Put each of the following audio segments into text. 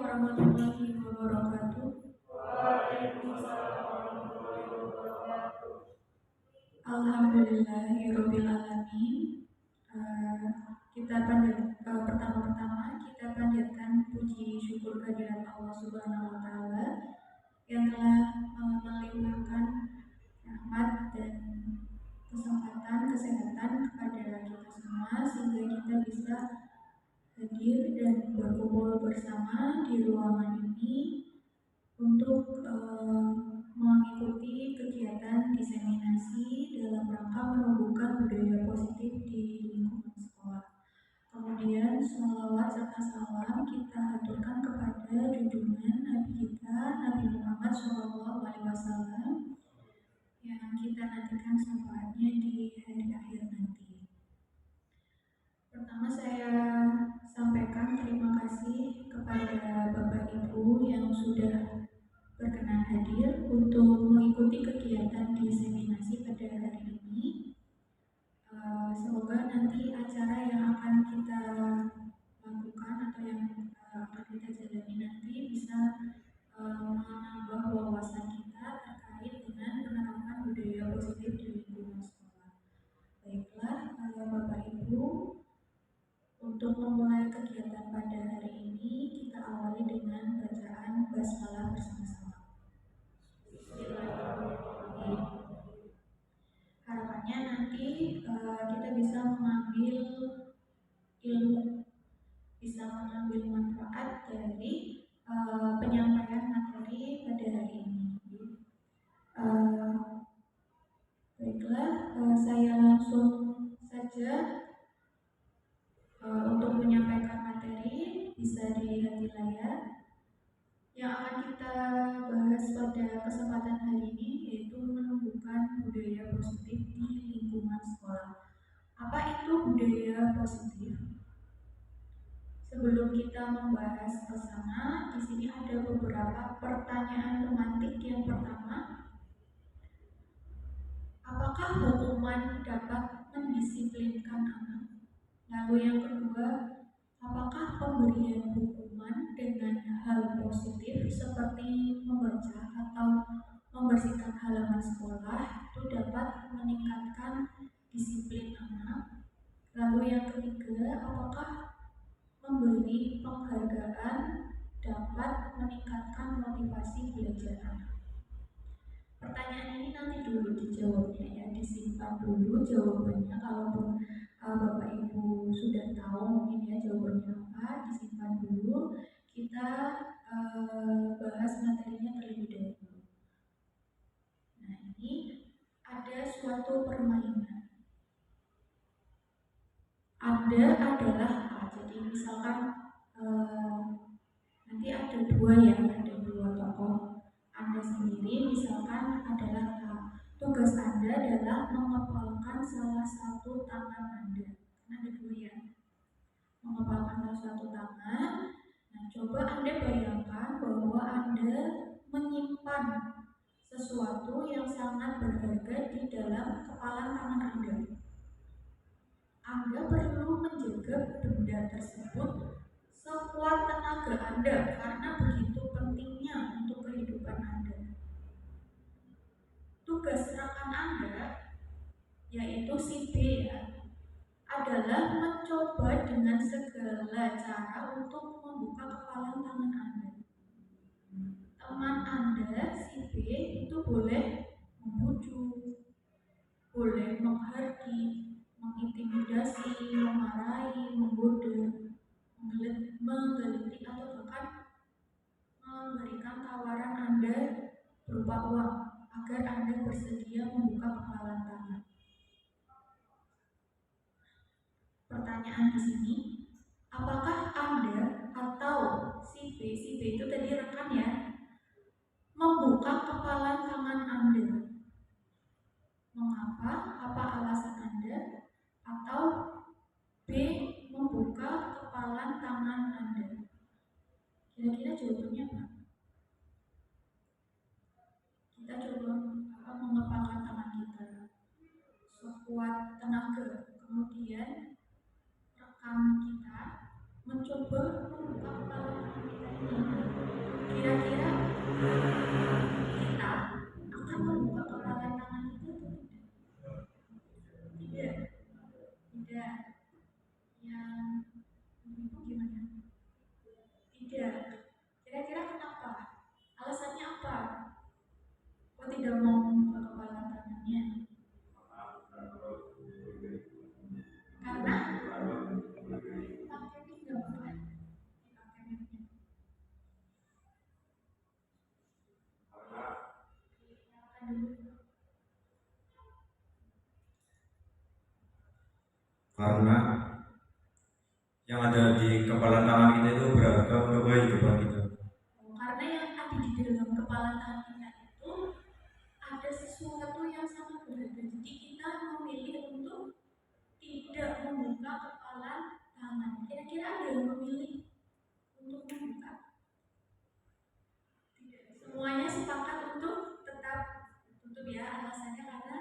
warahmatullahi wabarakatuh. Alhamdulillahirabbil alamin. Pertama-tama kita panjatkan puji syukur kehadirat Allah Subhanahu wa taala yang telah melimpahkan rahmat dan kesehatan kepada kita semua sehingga kita bisa hadir dan berkumpul bersama di ruangan ini untuk mengikuti kegiatan diseminasi dalam rangka menumbuhkan budaya positif di lingkungan sekolah. Kemudian sholawat serta salam kita haturkan kepada junjungan Nabi kita Nabi Muhammad SAW yang kita nantikan syafaatnya di hari akhir nanti. Pertama saya sampaikan terima kasih kepada Bapak Ibu yang sudah berkenan hadir untuk mengikuti kegiatan diseminasi pada hari ini. Semoga nanti acara yang akan kita lakukan atau yang akan kita jalani nanti bisa menambah wawasan kita terkait dengan penerapan budaya positif di lingkungan sekolah. Baiklah, Bapak Ibu, untuk memulai kegiatan pada hari ini kita awali dengan bacaan basmalah bersama-sama. Bismillahirrahmanirrahim. Harapannya nanti kita bisa mengambil ilmu, bisa mengambil manfaat dari penyampaian materi pada hari ini. Baiklah, saya langsung saja untuk menyampaikan materi bisa dilihat di layar. Yang akan kita bahas pada kesempatan hari ini yaitu menumbuhkan budaya positif di lingkungan sekolah. Apa itu budaya positif? Sebelum kita membahas ke sana, di sini ada beberapa pertanyaan pemantik. Yang pertama, apakah hukuman dapat mendisiplinkan anak? Lalu yang kedua, apakah pemberian hukuman dengan hal positif seperti membaca atau membersihkan halaman sekolah itu dapat meningkatkan disiplin anak? Lalu yang ketiga, apakah memberi penghargaan dapat meningkatkan motivasi belajar anak? Pertanyaan ini nanti dulu dijawabnya ya, disimpan dulu jawabannya. Kalaupun Bapak Ibu sudah tahu mungkin ya jawabannya apa, disimpan dulu. Kita bahas materinya terlebih dahulu. Nah, ini ada suatu permainan. Anda adalah A. Jadi misalkan nanti ada dua tokoh. Anda sendiri misalkan adalah A. Tugas Anda adalah mengepalkan salah satu tangan Anda. Karena ada dua ya. Mengepalkan salah satu tangan. Nah, coba Anda bayangkan bahwa Anda menyimpan sesuatu yang sangat berharga di dalam kepalan tangan Anda. Anda perlu menjaga benda tersebut sekuat tenaga Anda karena begitu pentingnya untuk kehidupan Anda. Tugas rekan Anda, yaitu si B ya, adalah mencoba dengan segala cara untuk membuka kepalan tangan Anda. Teman Anda, si B, itu boleh membujuk, boleh menghardik, mengintimidasi, memarahi, menggoda, menggeliti atau bahkan memberikan tawaran Anda berupa uang agar Anda bersedia membuka kepalan tangan. Pertanyaan di sini, apakah Anda atau si B itu tadi rekan ya, membuka kepalan tangan Anda? Mengapa? Apa alasan Anda? Atau B, membuka kepalan tangan Anda? Kira-kira jawabannya apa? Kita coba mengepalkan tangan kita sekuat tenaga. Kemudian rekan kita mencoba membuka kepalan tangan kita ini. karena yang ada di kepala tangan kita itu berharga untuk kehidupan kita. Karena yang ada di dalam kepala tangan kita itu ada sesuatu yang sangat berharga. Jadi kita memilih untuk tidak membuka kepala tangan. Kira-kira ada yang memilih untuk membuka? Tidak. Semuanya sepakat untuk tetap tutup ya. Alasannya karena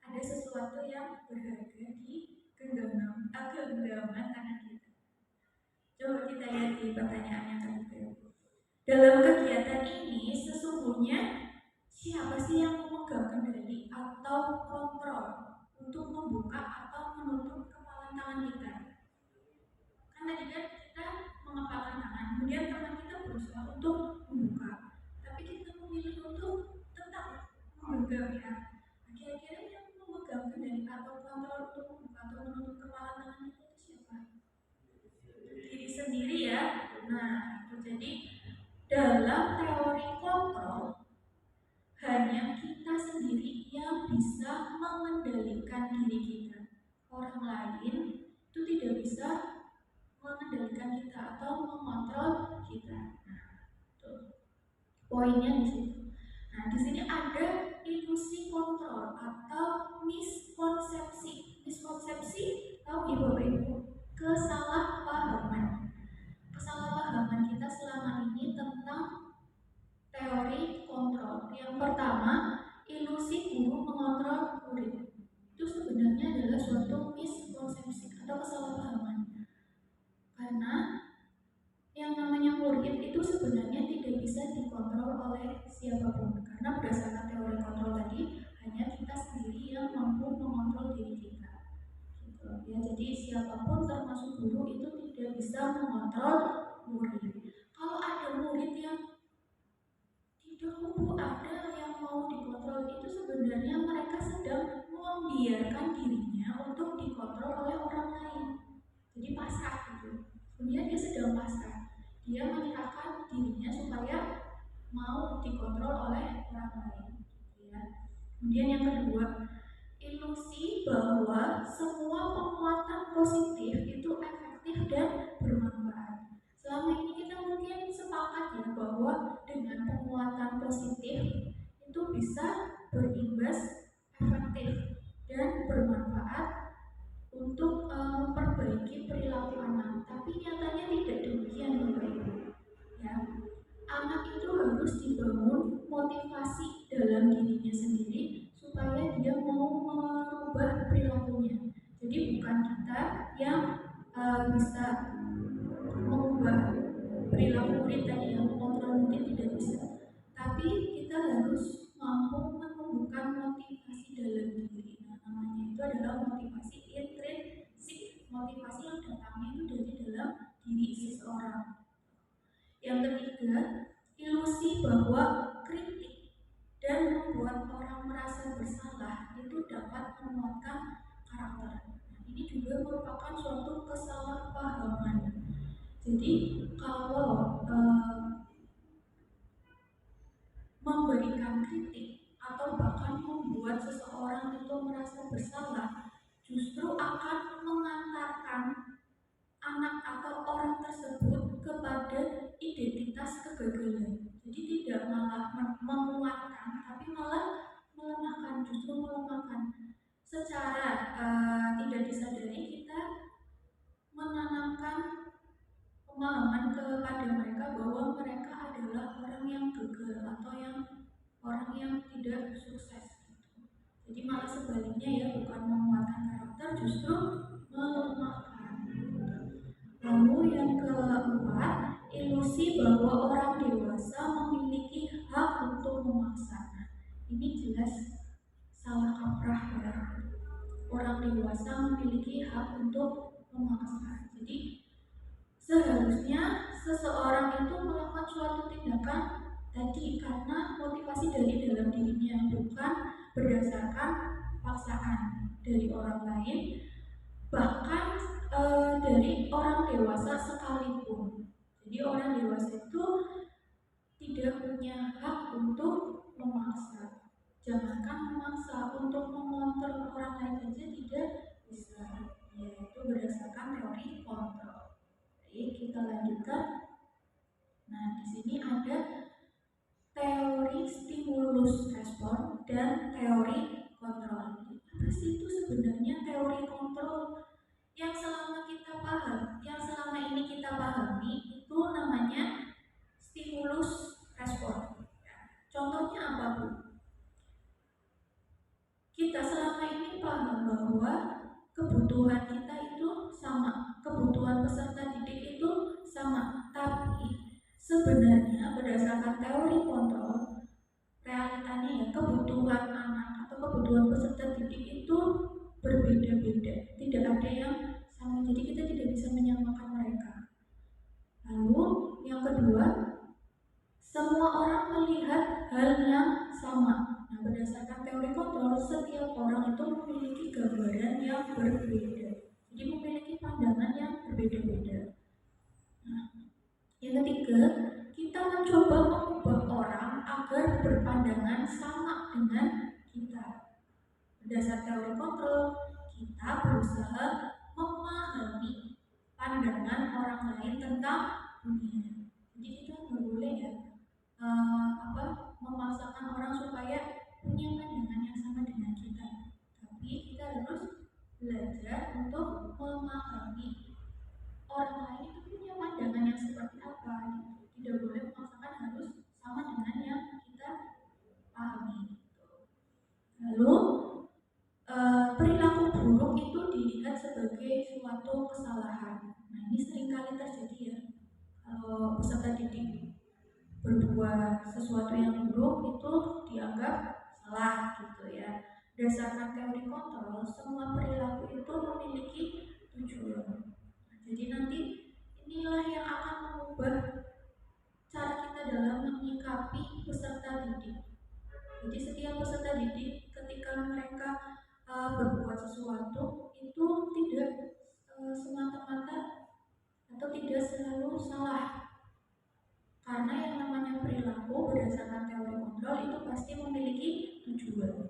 ada sesuatu yang berharga di genggaman tangan kita. Coba kita lihat di pertanyaan yang ketiga. Dalam kegiatan ini sesungguhnya siapa sih yang memegang kendali atau kontrol untuk membuka atau menutup kepala tangan kita? Kan tadi kan kita mengepalkan tangan, kemudian tangan kita berusaha untuk membuka, tapi kita memilih untuk tetap memegang ya. Kira-kira yang memegang kendali atau kontrol untuk membuka atau menutup kepala tangan kita itu siapa? Diri sendiri ya. Nah, jadi dalam teori kontrol hanya kita sendiri yang bisa mengendalikan diri kita. Orang lain itu tidak bisa mengendalikan kita atau mengontrol kita. Nah, tuh poinnya di situ. Nah, di sini ada ilusi kontrol atau miskonsepsi. Miskonsepsi tahu ibu ibu kesalahpahaman. Kesalahpahaman kita selama ini tentang teori kontrol. Yang pertama, ilusi guru mengontrol murid. Itu sebenarnya adalah suatu miskonsepsi atau kesalahpahaman. Karena yang namanya murid itu sebenarnya tidak bisa dikontrol oleh siapapun. Karena berdasarkan teori kontrol tadi, hanya kita sendiri yang mampu mengontrol diri kita. Gitu. Ya, jadi siapapun termasuk guru itu tidak bisa mengontrol murid. Kalau ada murid yang ada yang mau dikontrol itu sebenarnya mereka sedang membiarkan dirinya untuk dikontrol oleh orang lain. Jadi pasrah gitu. Sebenarnya dia sedang pasrah. Dia menyerahkan dirinya supaya mau dikontrol oleh orang lain. Ya. Kemudian yang kedua, ilusi bahwa semua penguatan positif itu efektif dan bermanfaat. Selama ini kita mungkin sepakat ya bahwa dengan penguatan positif itu bisa berimbas efektif dan bermanfaat untuk memperbaiki perilaku anak. Tapi nyatanya tidak demikian Bapak Ibu. Ya, anak itu harus dibangun motivasi dalam dirinya sendiri supaya dia mau merubah perilakunya. Jadi bukan kita yang bisa mengubah perilaku murid tadi, yang mengontrol murid tidak bisa, tapi kita harus mampu menumbuhkan motivasi dalam diri. Nah, namanya itu adalah motivasi intrinsik, motivasi yang datangnya itu dari dalam diri seseorang. Yang ketiga, ilusi bahwa kritik dan membuat orang merasa bersalah itu dapat menguatkan karakter. Nah, ini juga merupakan suatu kesalahpahaman. Jadi kalau memberikan kritik atau bahkan membuat seseorang itu merasa bersalah, justru akan mengantarkan anak atau orang tersebut kepada identitas kegagalan. Jadi tidak malah menguatkan, tapi malah melemahkan, justru melemahkan. Secara tidak disadari kita menanamkan pemahaman kepada mereka bahwa mereka adalah orang yang gagal atau orang yang tidak sukses. Jadi malah sebaliknya ya, bukan menguatkan karakter, justru melemahkan. Lalu yang keempat, ilusi bahwa orang dewasa memiliki hak untuk memaksa. Ini jelas salah kaprah ya. Orang dewasa memiliki hak untuk memaksa. Jadi seharusnya seseorang itu melakukan suatu tindakan tadi karena motivasi dari dalam dirinya, bukan berdasarkan paksaan dari orang lain, bahkan dari orang dewasa sekalipun. Jadi orang dewasa itu tidak punya hak untuk memaksa. Jangankan memaksa, untuk mengontrol orang lain saja tidak bisa. Ya, itu dan teori kontrol. Apa sih itu sebenarnya teori kontrol? Yang selama ini kita pahami itu namanya stimulus respon. Contohnya apa, Bu? Kita selama ini paham bahwa kebutuhan kita itu sama, kebutuhan peserta didik itu sama, tapi sebenarnya berdasarkan teori kontrol, realitanya ya kebutuhan anak atau kebutuhan peserta didik itu berbeda-beda, tidak ada yang sama, jadi kita tidak bisa menyamakan mereka. Lalu yang kedua, semua orang melihat hal yang sama. Nah, berdasarkan teori kontrol, setiap orang itu memiliki gambaran yang berbeda, jadi memiliki pandangan yang berbeda-beda. Nah, yang ketiga, kita mencoba mengubah orang agar berpandangan sama dengan kita. Berdasar teori kontrol, kita berusaha memahami pandangan orang lain tentang dunia. Jadi kita nggak boleh ya memaksakan orang supaya punya pandangan yang sama dengan kita. Tapi kita harus belajar untuk memahami orang lain itu punya pandangan yang seperti apa. Tidak boleh memaksakan harus sama dengan yang kita pahami. Lalu perilaku buruk itu dilihat sebagai suatu kesalahan. Nah, ini seringkali terjadi ya. Kalau peserta didik berbuat sesuatu yang buruk itu dianggap salah gitu ya. Berdasarkan teori kontrol, semua perilaku itu memiliki tujuan. Jadi nanti inilah yang akan mengubah cara kita dalam menyikapi peserta didik. Jadi setiap peserta didik ketika mereka berbuat sesuatu itu tidak semata-mata atau tidak selalu salah. Karena yang namanya perilaku berdasarkan teori kontrol itu pasti memiliki tujuan.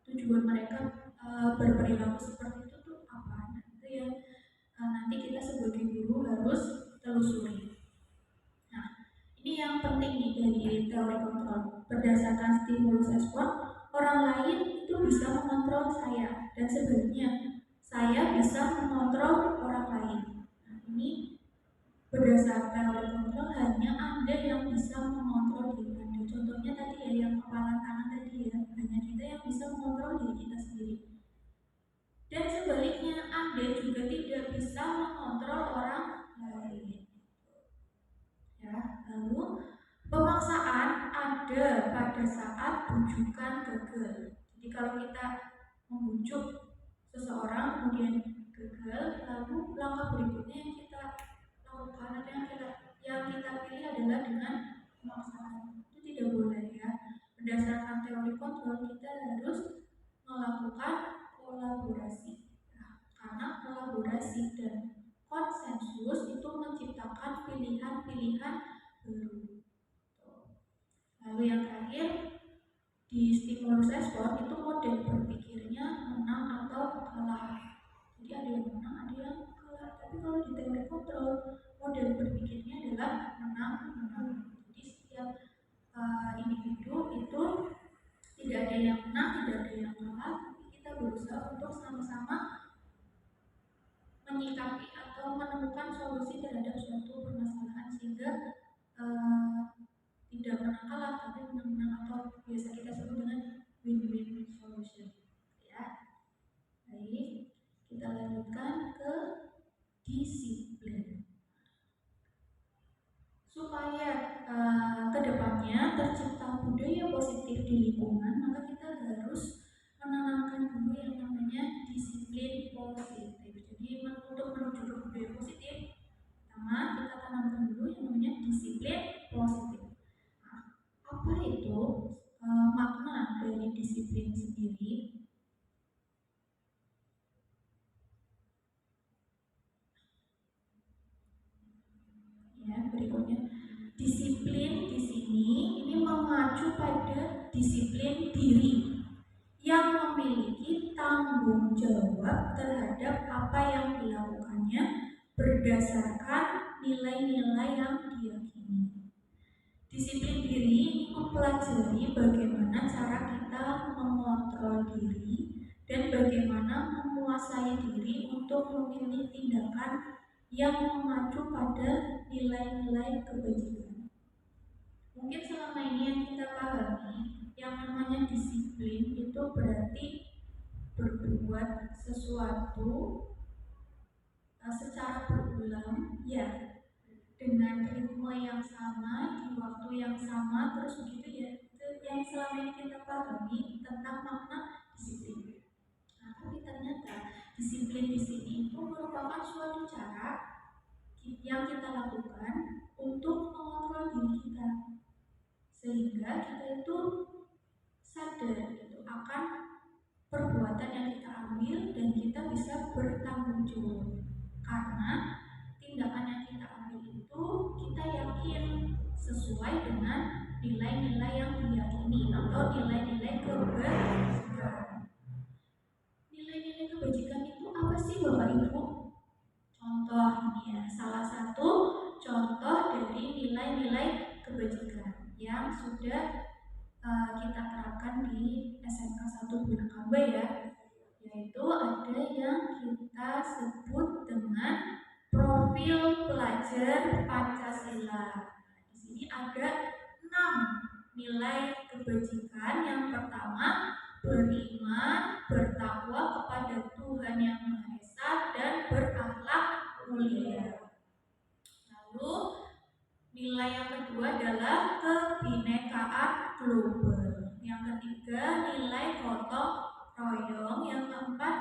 Tujuan mereka berperilaku seperti itu tuh apa? Nah, itu yang nanti kita sebagai guru harus telusuri. Nah, ini yang penting nih dari teori kontrol. Berdasarkan stimulus respon, orang lain itu bisa mengontrol saya dan sebaliknya saya bisa mengontrol orang lain. Nah, ini berdasarkan teori kontrol hanya Anda yang bisa mengontrol diri Anda. Contohnya tadi ya yang kepala tangan tadi ya, hanya kita yang bisa mengontrol diri kita sendiri. Dan sebaliknya Anda juga tidak bisa mengontrol orang lain. Ya, lalu pemaksaan ada pada saat bujukan gagal. Jadi kalau kita membujuk seseorang kemudian gagal, lalu langkah berikutnya yang kita lakukan atau yang kita pilih adalah dengan pemaksaan. Itu tidak boleh ya. Berdasarkan teori kontrol kita harus melakukan kolaborasi. Nah, karena kolaborasi dan konsensus itu menciptakan pilihan-pilihan baru. Lalu yang terakhir, di stimulus respon itu model berpikirnya menang atau kalah. Jadi ada yang menang, ada yang kalah. Tapi kalau di teori kontrol, model berpikirnya adalah menang-menang. Jadi setiap individu itu tidak ada yang menang, tidak ada yang kalah, tapi kita berusaha untuk sama-sama menyikapi atau menemukan solusi terhadap suatu permasalahan sehingga tidak menang kalah tapi menang-menang atau biasa kita sebut dengan win-win solution ya. Baik, kita lanjutkan ke disiplin. Supaya kedepannya tercipta budaya positif di lingkungan, maka kita harus menanamkan dulu yang namanya disiplin positif. Jadi untuk menuju ke budaya positif, pertama kita tanamkan dulu yang namanya disiplin positif. Nah, apa itu makna dari disiplin sendiri? Ya, berikutnya disiplin di sini ini mengacu pada disiplin diri yang memiliki tanggung jawab terhadap apa yang dilakukannya berdasarkan nilai-nilai yang diyakini. Disiplin diri ini mempelajari bagaimana bagaimana cara kita mengontrol diri dan bagaimana menguasai diri untuk memilih tindakan yang mengacu pada nilai-nilai kebajikan. Mungkin selama ini yang kita pahami, yang namanya disiplin itu berarti berbuat sesuatu secara berulang, ya, dengan ritme yang sama, di waktu yang sama, terus begitu ya. Itu yang selama ini kita pahami tentang makna disiplin. Nah, tapi ternyata disiplin di sini itu merupakan suatu cara yang kita lakukan untuk mengontrol diri kita, sehingga kita itu sadar gitu akan perbuatan yang kita ambil dan kita bisa bertanggung jawab karena tindakan yang kita ambil itu kita yakin sesuai dengan nilai-nilai yang diyakini atau nilai-nilai kebajikan. Nilai-nilai kebajikan itu apa sih Bapak Ibu? Contoh ini ya, salah satu contoh dari nilai-nilai kebajikan yang sudah kita terapkan di SMK 1 Bunakamba ya, yaitu ada yang kita sebut dengan profil pelajar Pancasila. Di sini ada 6 nilai kebajikan. Yang pertama, beriman, bertakwa kepada Tuhan Yang Maha Esa dan berakhlak mulia. Lalu nilai yang kedua adalah kebinekaan global. Yang ketiga, nilai gotong royong. Yang keempat,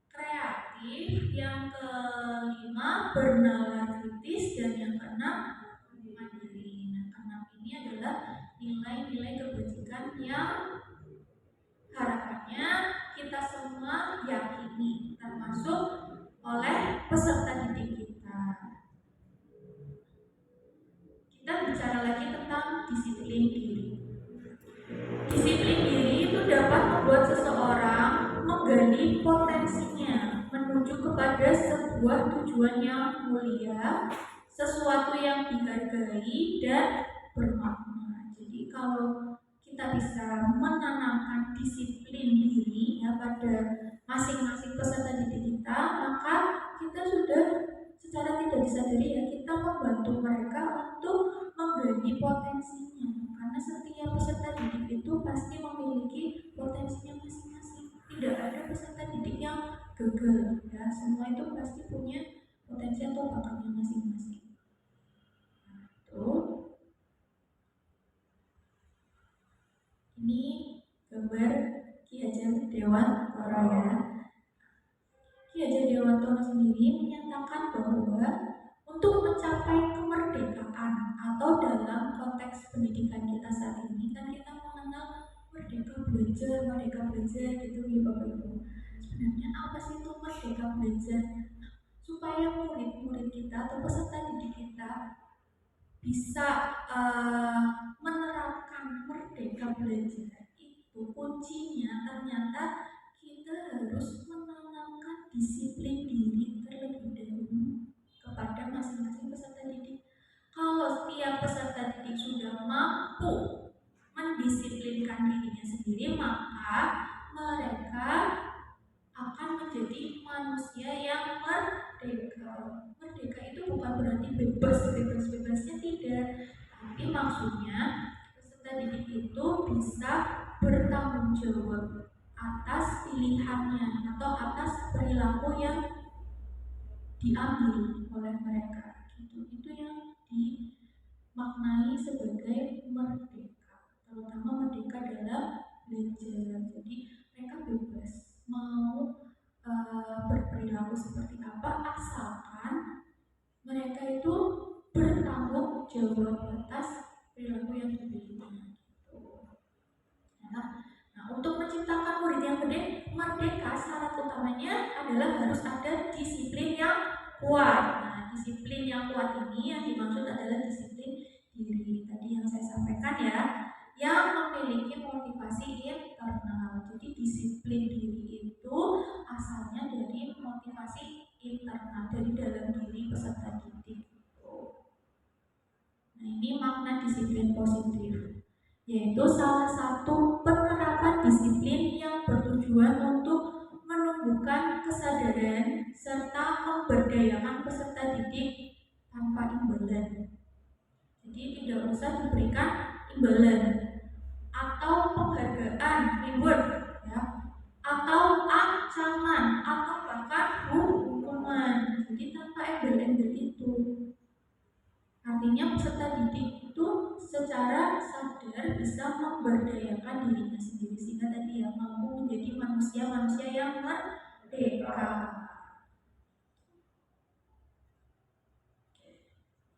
kreatif. Yang kelima, bernalar kritis. Dan yang keenam, mandiri. Nah, keenam ini adalah nilai-nilai kebajikan yang harapannya kita semua yakini, termasuk oleh peserta didik kita. Kita bicara lagi tentang disiplin diri. Disiplin diri itu dapat membuat seseorang menggali potensinya menuju kepada sebuah tujuan yang mulia, sesuatu yang dihargai dan bermakna. Jadi kalau kita bisa menanamkan disiplin diri ya pada masing-masing peserta didik kita, maka kita sudah secara tidak disadari ya kita membantu mereka untuk menggali potensinya, karena setiap peserta didik itu pasti memiliki potensinya masing-masing. Tidak ada peserta didik yang gagal ya, semua itu pasti punya potensi atau bakatnya masing-masing. Ini gambar Ki Hajar Dewantara ya. Ki Hajar Dewantara sendiri menyatakan bahwa untuk mencapai kemerdekaan atau dalam konteks pendidikan kita saat ini kan kita mengenal merdeka belajar gitu ya Bapak Ibu. Sebenarnya apa sih itu merdeka belajar? Supaya murid-murid kita atau peserta didik kita bisa menerapkan merdeka belajar itu kuncinya ternyata kita harus menanamkan disiplin diri terlebih dahulu kepada masing-masing peserta didik. Kalau setiap peserta didik sudah mampu mendisiplinkan dirinya sendiri, maka mereka akan menjadi manusia yang merdeka. Merdeka itu bukan berarti bebas-bebasnya tidak, tapi maksudnya peserta didik itu bisa bertanggung jawab atas pilihannya atau atas perilaku yang diambil oleh mereka. Itu yang dimaknai sebagai merdeka, terutama merdeka dalam belajar. Jadi mereka bebas mau berperilaku seperti apa asalkan mereka itu bertanggung jawab atas perilaku yang dimiliki. Nah, untuk menciptakan murid yang merdeka, syarat utamanya adalah harus ada disiplin yang kuat. Nah, disiplin yang kuat ini yang dimaksud adalah disiplin diri tadi yang saya sampaikan ya, yang memiliki motivasi internal. Jadi disiplin diri itu asalnya dari motivasi internal, dari dalam diri peserta didik. Nah, ini makna disiplin positif. yaitu salah satu penerapan disiplin yang bertujuan untuk menumbuhkan kesadaran serta memberdayakan peserta didik tanpa imbalan. Jadi tidak usah diberikan imbalan atau penghargaan, reward, ya, atau ancaman atau bahkan hukuman. Jadi tanpa embel-embel itu. Artinya peserta didik itu secara sadar bisa memberdayakan dirinya sendiri sehingga tadi ya mampu menjadi manusia-manusia yang merdeka.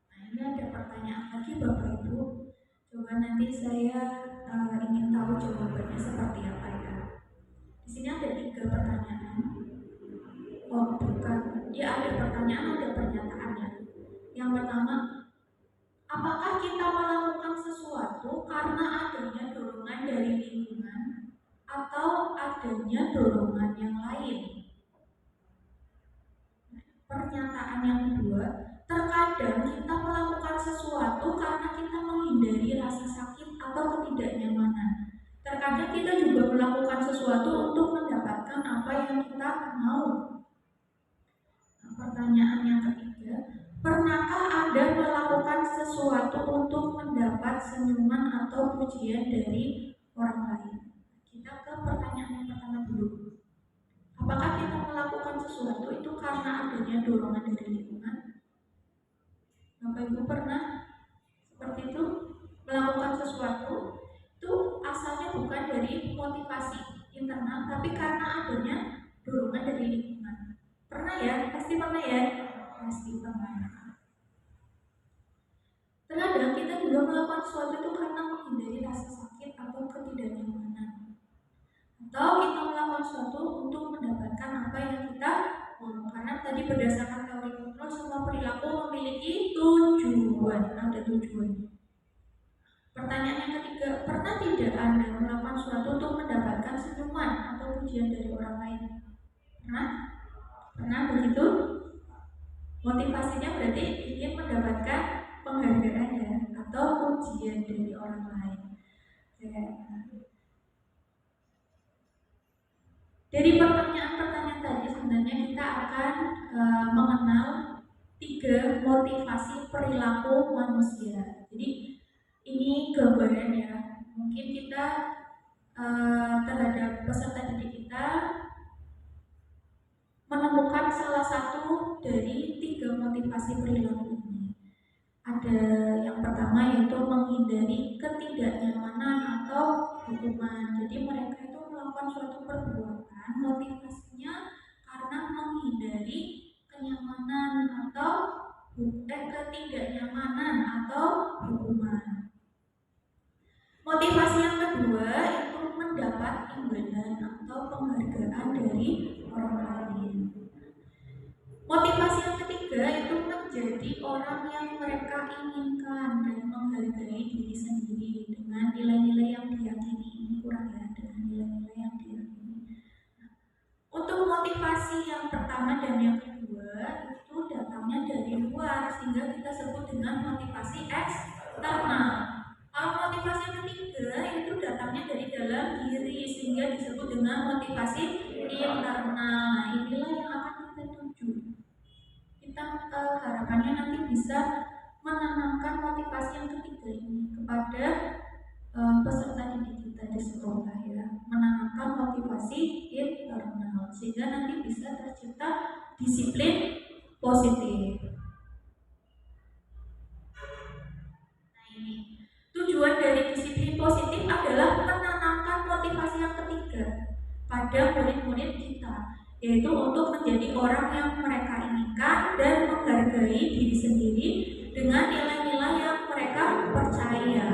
Nah ini ada pertanyaan lagi Bapak Ibu. Coba nanti saya ingin tahu jawabannya seperti apa ya. Di sini ada 3 pertanyaan. Oh bukan, ya ada pertanyaan, ada pernyataan ya. Yang pertama, apakah kita melakukan sesuatu karena adanya dorongan dari lingkungan atau adanya dorongan yang lain? Pernyataan yang kedua, terkadang kita melakukan sesuatu karena kita menghindari rasa sakit atau ketidaknyamanan. Terkadang kita juga melakukan sesuatu untuk mendapatkan apa yang kita mau. Nah, pertanyaan yang ketiga, pernahkah Anda melakukan sesuatu untuk mendapat senyuman atau pujian dari orang lain? Kita ke pertanyaan yang pertama dulu. Apakah kita melakukan sesuatu itu karena adanya dorongan dari lingkungan? Bapak Ibu pernah seperti itu melakukan sesuatu itu asalnya bukan dari motivasi internal tapi karena adanya dorongan dari lingkungan. Pernah ya? Pasti pernah ya? Pasti pernah. Terkadang kita juga melakukan sesuatu itu karena menghindari rasa sakit atau ketidaknyamanan. Atau kita melakukan sesuatu untuk mendapatkan apa yang kita mau. Karena tadi berdasarkan teori kontrol semua perilaku memiliki tujuan, ada tujuan. Pertanyaan yang ketiga, pernah tidak Anda melakukan sesuatu untuk mendapatkan senyuman atau pujian dari orang lain? Pernah? Pernah begitu? Motivasinya berarti ingin mendapatkan penghargaan ya, atau pujian dari orang lain. Dari pertanyaan-pertanyaan tadi sebenarnya kita akan mengenal 3 motivasi perilaku manusia. Jadi ini gambaran ya. Mungkin kita terhadap peserta didik kita menemukan salah satu dari 3 motivasi perilaku ini. Ada yang pertama yaitu menghindari ketidaknyamanan atau hukuman. Jadi mereka itu melakukan suatu perbuatan motivasinya karena menghindari kenyamanan atau ketidaknyamanan atau hukuman. Motivasi yang kedua itu mendapat imbalan atau penghargaan dari orang lain. Motivasi yang ketiga itu menjadi orang yang mereka inginkan dan menghargai diri sendiri dengan nilai-nilai yang diyakini. Ini kurang ya, dengan nilai-nilai yang diyakini. Untuk motivasi yang pertama dan yang kedua itu datangnya dari luar sehingga kita sebut dengan motivasi eksternal. Kalau motivasi yang ketiga itu datangnya dari dalam diri sehingga disebut dengan motivasi internal. Nah, inilah yang akan kita tuju. Kita harapannya nanti bisa menanamkan motivasi yang ketiga ini kepada peserta didik kita di sekolah ya, menanamkan motivasi internal sehingga nanti bisa tercipta disiplin positif. Nah ini tujuan dari disiplin positif adalah menanamkan motivasi yang ketiga pada murid-murid kita, yaitu untuk menjadi orang yang mereka inginkan dan menghargai diri sendiri dengan nilai-nilai yang mereka percaya.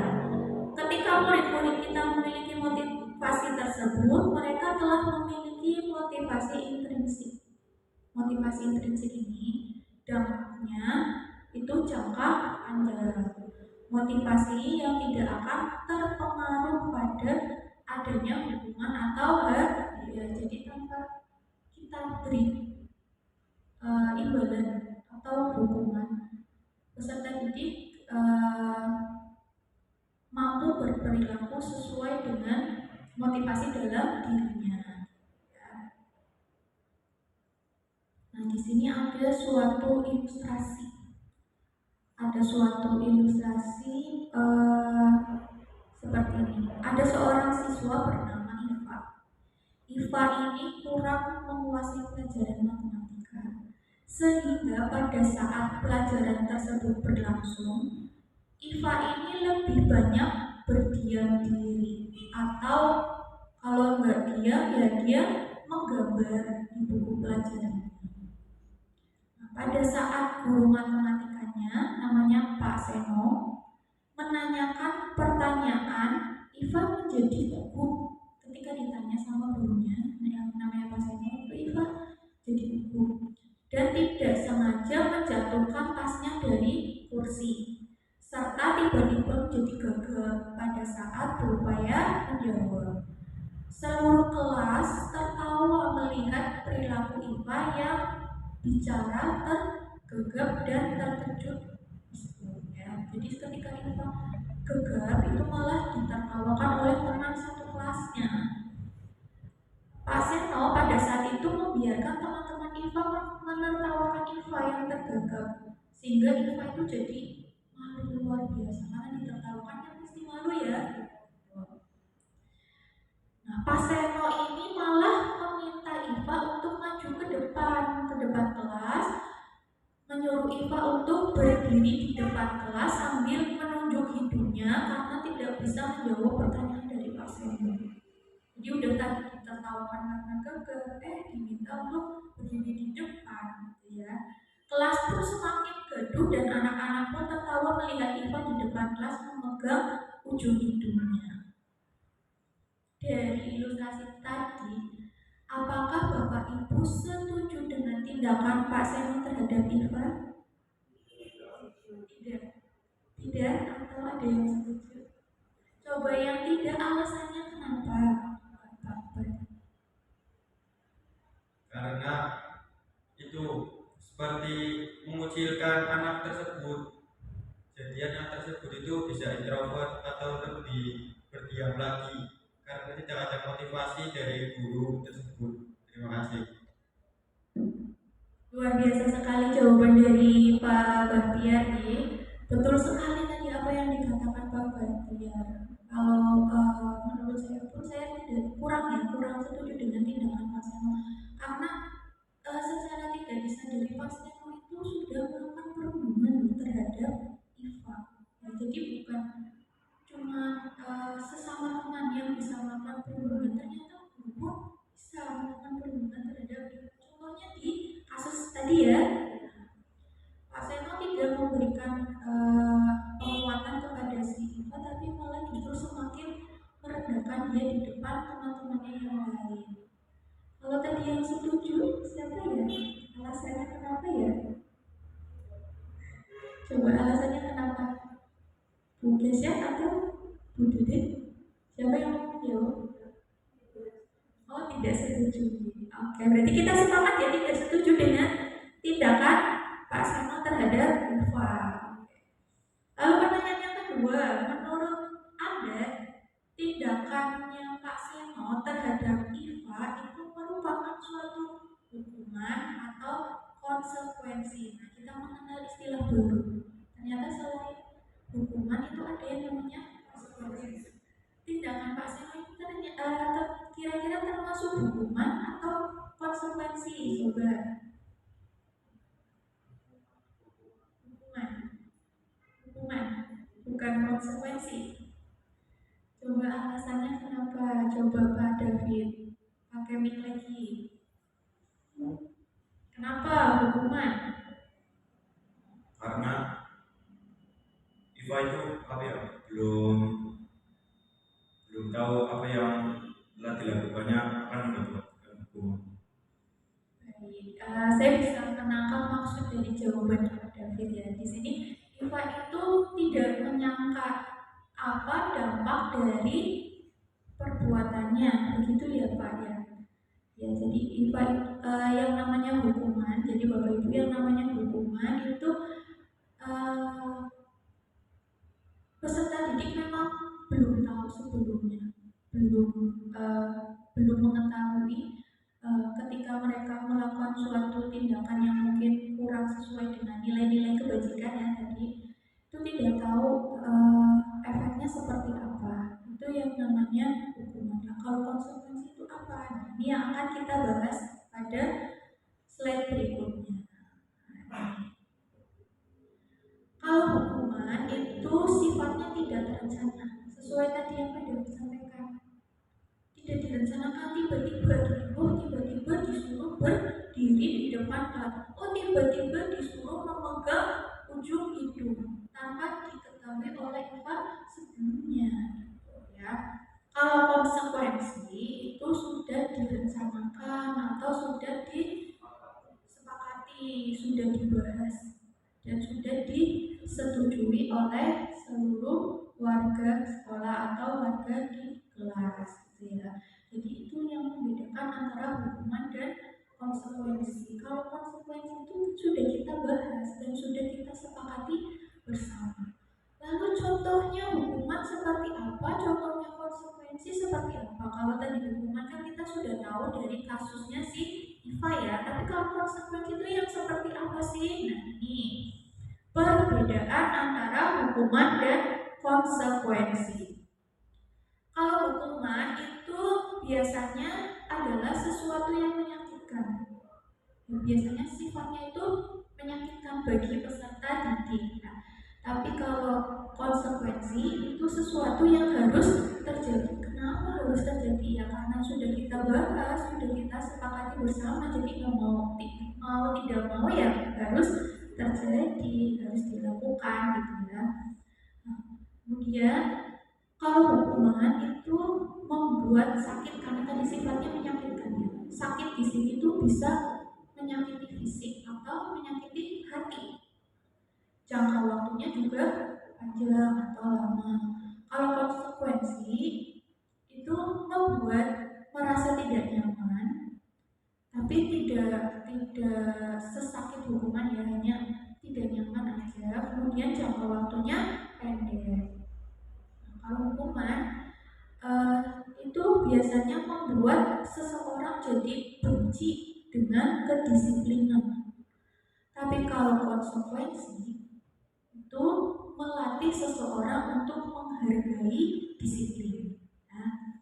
Ketika murid-murid kita memiliki motivasi tersebut, mereka telah memiliki motivasi intrinsik. Motivasi intrinsik ini dampaknya itu jangka panjang. Motivasi yang tidak akan terpengaruh pada adanya hukuman atau hadiah. Jadi tanpa kita beri imbalan atau hukuman, peserta didik mampu berperilaku sesuai dengan motivasi dalam dirinya. Ya. Nah, di sini ada suatu ilustrasi. Seperti ini. Ada seorang siswa bernama Iva. Iva ini kurang menguasai pelajaran matematika, sehingga pada saat pelajaran tersebut berlangsung, Iva ini lebih banyak berdiam diri, atau kalau nggak diam ya dia menggambar di buku pelajaran. Nah, pada saat guru matematikanya namanya Pak Seno menanyakan pertanyaan, Iva menjadi gugup ketika ditanya sama gurunya yang namanya Pak Seno, itu Iva jadi gugup dan tidak sengaja menjatuhkan tasnya dari kursi, serta tiba-tiba menjadi gagap pada saat berupaya menjawab. Seluruh kelas tertawa melihat perilaku Iva yang bicara tergagap dan terkejut. Ya, jadi ketika Iva gegap itu malah ditertawakan oleh teman satu kelasnya. Pak Seno pada saat itu membiarkan teman-teman Iva menertawakan Iva yang tergagap, sehingga Iva itu jadi malu luar biasa karena ditertawakan kan pasti malu ya. Nah, Pak Seno ini malah meminta Iva untuk maju ke depan kelas, menyuruh Iva untuk berdiri di depan kelas sambil menunjuk hidungnya karena tidak bisa menjawab pertanyaan dari Pak Seno. Jadi udah tadi ditertawakan karena gagap, diminta untuk berdiri di depan, gitu ya. Kelas pun semakin gaduh dan anak-anak pun tertawa melihat Iva di depan kelas memegang ujung hidungnya. Dari ilustrasi tadi, apakah Bapak Ibu setuju dengan tindakan Pak Seno terhadap Iva? Tidak, atau ada yang setuju? Coba yang tidak, alasannya kenapa? Karena itu seperti mengucilkan anak tersebut. Jadi anak tersebut itu bisa introvert atau lebih berdiam lagi karena tidak ada motivasi dari guru tersebut. Terima kasih. Luar biasa sekali jawaban dari Pak Bahtiar nih. Betul sekali tadi apa yang dikatakan Pak Bahtiar. Kalau menurut saya pun saya kurang setuju dengan tindakan Pak Seno karena secara tidak disadari Pak Seno itu sudah melakukan perundungan terhadap Iva. Ya, jadi bukan cuma sesama teman yang bisa melakukan perundungan, ternyata guru bisa melakukan perundungan terhadap Iva. Contohnya di kasus tadi ya, Pak Seno tidak memberikan penguatan kepada si Iva, tapi malah justru semakin merendahkan dia di depan teman-temannya yang lain. Kalau tadi yang setuju, siapa ya? Alasannya kenapa ya? Coba alasannya kenapa? Bu Kesya atau Bu Dudit? Siapa yang mau jawab? Oh, tidak setuju. Oke, berarti kita sepakat ya tidak setuju dengan tindakan Pak Seno terhadap Iva. Lalu pertanyaan yang kedua, menurut Anda tindakannya Pak Seno terhadap Iva itu merupakan suatu hukuman atau konsekuensi? Nah, kita mengenal istilah baru. Ternyata selain hukuman itu ada yang namanya konsekuensi. Tindakan Pak Seno itu kira-kira termasuk hukuman atau konsekuensi? Coba. Hukuman, bukan konsekuensi. Coba alasannya kenapa? Coba Pak David, pakai mic lagi. Kenapa hukuman? Karena Iva itu belum tahu apa yang telah dilakukannya akan mendapatkan hukuman. Baik, saya bisa menangkap maksud dari jawaban Pak David ya. Di sini Iva itu tidak menyangka apa dampak dari perbuatannya, begitu ya Pak ya. Ya, jadi Iva yang namanya hukuman, jadi Bapak Ibu yang namanya hukuman itu peserta didik memang belum tahu sebelumnya, belum mengetahui ketika mereka melakukan suatu tindakan yang mungkin kurang sesuai dengan nilai-nilai kebajikan ya tadi, itu tidak tahu efeknya seperti apa. Itu yang namanya hukuman. Nah, kalau konsekuensi itu apa? Nah, ini yang akan kita bahas pada slide berikutnya. Kalau hukuman itu sifatnya tidak terencana, sesuai tadi yang Pak sampaikan. Tidak direncanakan tiba-tiba, tiba-tiba disuruh berdiri di depan kelas, tiba-tiba disuruh memegang ujung hidung tanpa diketahui oleh Pak sebelumnya, ya. Kalau konsekuensi itu sudah direncanakan atau sudah disepakati, sudah dibahas dan sudah disetujui oleh seluruh warga sekolah atau warga di kelas, gitu ya. Jadi itu yang membedakan antara hukuman dan konsekuensi. Kalau konsekuensi itu sudah kita bahas dan sudah kita sepakati bersama. Lalu contohnya hukuman seperti apa? Contohnya konsekuensi seperti apa? Kalau tadi hukuman kan kita sudah tahu dari kasusnya si Iva ya. Tapi kalau konsekuensi itu yang seperti apa sih? Nah ini perbedaan antara hukuman dan konsekuensi. Kalau hukuman itu biasanya adalah sesuatu yang menyakitkan. Biasanya sifatnya itu menyakitkan bagi peserta didik. Nah, tapi kalau konsekuensi itu sesuatu yang harus terjadi. Kenapa harus terjadi? Ya karena sudah kita bahas, sudah kita sepakati bersama. Jadi mau tidak mau ya harus terjadi, harus dilakukan gitu ya. Nah, kemudian kalau hukuman itu membuat sakit karena tadi sifatnya menyakitkan ya. Sakit di sini tuh bisa menyakiti fisik atau menyakiti hati. Jangka waktunya juga panjang atau lama. Kalau konsekuensi itu membuat merasa tidak nyaman, tapi tidak sesakit hukuman ya, hanya tidak nyaman aja. Kemudian jangka waktunya pendek. Nah, kalau hukuman itu biasanya membuat seseorang jadi benci dengan kedisiplinan. Tapi kalau konsekuensi itu melatih seseorang untuk menghargai disiplin. Nah,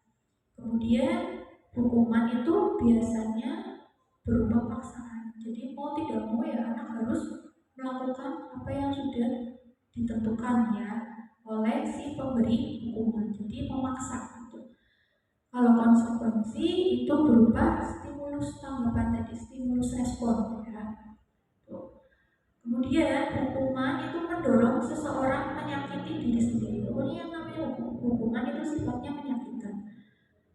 kemudian hukuman itu biasanya berupa paksaan. Jadi mau tidak mau ya anak harus melakukan apa yang sudah ditentukan ya oleh si pemberi hukuman. Jadi memaksa gitu. Kalau konsekuensi itu berupa stimulus tanggapan tadi, stimulus respon ya. Kemudian hukuman itu mendorong seseorang menyakiti diri sendiri. Pokoknya yang namanya hukuman itu sifatnya menyakitkan.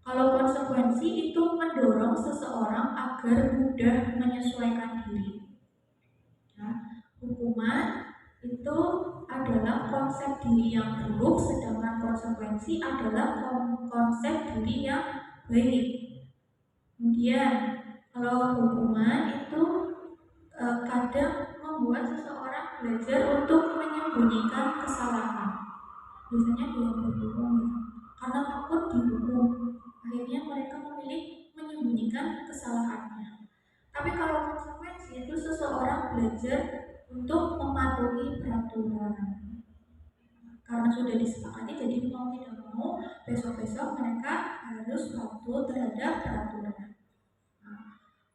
Kalau konsekuensi itu mendorong seseorang agar mudah menyesuaikan diri. Nah, hukuman itu adalah konsep diri yang buruk, sedangkan konsekuensi adalah konsep diri yang baik. Kemudian kalau hukuman itu kadang membuat seseorang belajar untuk menyembunyikan kesalahan. Biasanya dia berbohong karena takut dihukum. Akhirnya mereka memilih menyembunyikan kesalahannya. Tapi kalau konsekuensi itu seseorang belajar untuk mematuhi peraturan. Karena sudah disepakati, jadi mau tidak mau besok-besok mereka harus patuh terhadap peraturan.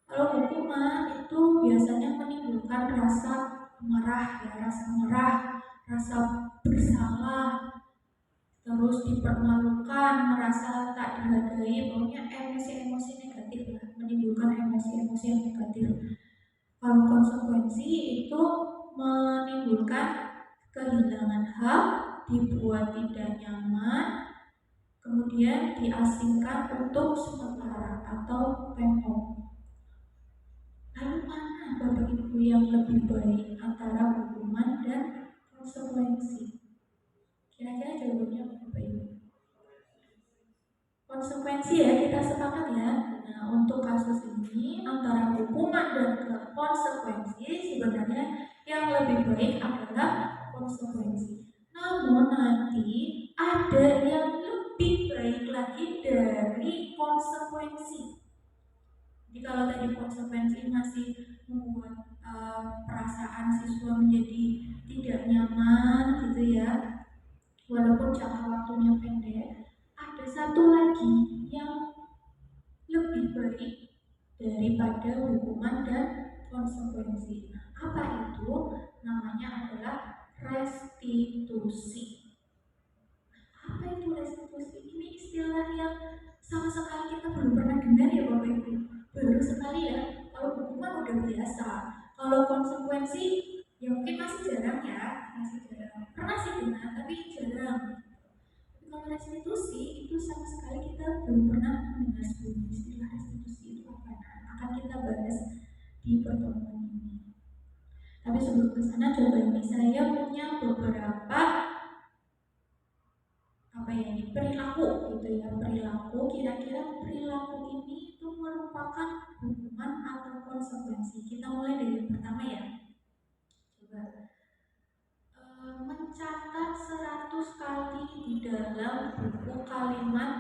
Kalau hukuman itu biasanya menimbulkan rasa marah ya, rasa bersalah, terus dipermalukan, merasa tak dihargai, pokoknya emosi-emosi negatif lah, menimbulkan emosi-emosi yang negatif. Kalau konsekuensi itu menimbulkan kehilangan hak, dibuat tidak nyaman, kemudian diasingkan untuk sementara atau tempoh. Lalu mana Bapak Ibu yang lebih baik antara hukuman dan konsekuensi? Kira-kira jawabannya apa Bapak Ibu? Konsekuensi ya, kita sepakat ya. Nah, untuk kasus ini antara hukuman dan konsekuensi sebenarnya yang lebih baik adalah konsekuensi. Namun nanti ada yang Jadi kalau tadi konsekuensi masih membuat perasaan siswa menjadi tidak nyaman gitu ya, walaupun jangka waktunya pendek, ada satu lagi yang lebih baik daripada hukuman dan konsekuensi. Nah, apa itu? Namanya adalah restitusi. Apa itu restitusi? Ini istilah yang sama sekali kita belum pernah dengar ya Bapak Ibu. Baru sekali ya. Kalau hukuman udah biasa. Kalau konsekuensi ya mungkin masih jarang ya, masih jarang. Pernah sih dengar tapi jarang. Tapi kalau restitusi itu sama sekali kita belum pernah mendengar sebelumnya. Istilah restitusi itu apa? Nah, akan kita bahas di pertemuan ini. Tapi sebelum ke sana coba ini saya punya beberapa apa ya ini perilaku gitu ya, perilaku kira-kira perilaku ini itu merupakan hukuman atau konsekuensi. Kita mulai dari yang pertama ya. Coba mencatat 100 kali di dalam buku kalimat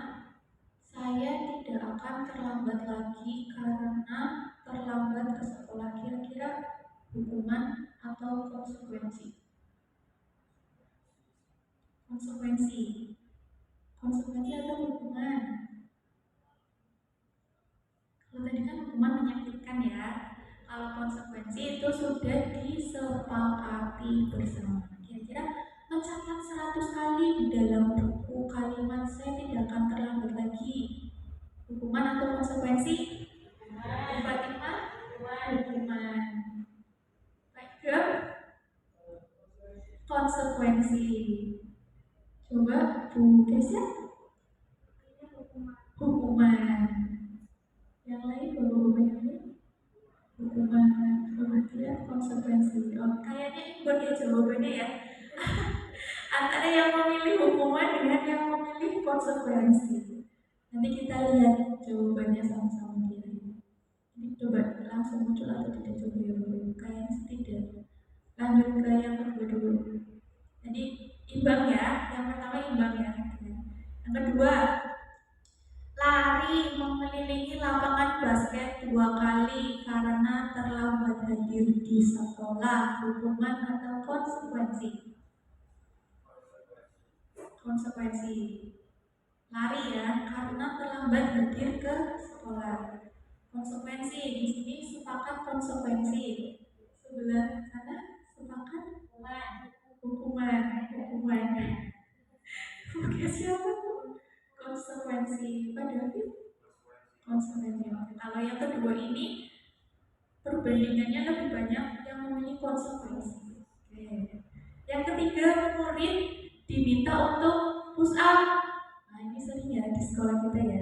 saya tidak akan terlambat lagi karena terlambat ke sekolah. Kira-kira hukuman atau konsekuensi? Konsekuensi. Konsekuensi atau hukuman? Kalau tadi kan hukuman menyakitkan ya. Kalau konsekuensi itu sudah disepakati bersama. Kira-kira mencatat 100 kali di dalam buku kalimat saya tidak akan terlambat lagi. Hukuman atau konsekuensi? Fatimah? Hukuman. Baik, konsekuensi. Coba Bu Desya? Hukuman. Yang lain bapak-bapak yang lain? Hukuman, kemudian konsekuensi. Oh, kayaknya ikut ya jawabannya ya. Antara yang memilih hukuman dengan yang memilih konsekuensi. Nanti kita lihat jawabannya sama-sama kiri. Ini coba langsung muncul atau tidak coba ya bapak. Kayaknya tidak. Lanjut ke yang kedua dulu. Jadi imbang ya. Yang pertama imbang ya. Yang kedua, lari mengelilingi lapangan basket 2 kali karena terlambat hadir di sekolah. Hukuman atau konsekuensi? Konsekuensi. Lari ya karena terlambat hadir ke sekolah. Konsekuensi di sini sepakat konsekuensi. Sebelah sana sepakat hukuman. Oke, siapa tuh? Konsekuensi. Pak David? Konsekuensi. Kalau yang kedua ini perbandingannya lebih banyak yang memilih konsekuensi. Oke. Yang ketiga, murid diminta untuk push up. Nah, ini sering ya di sekolah kita ya.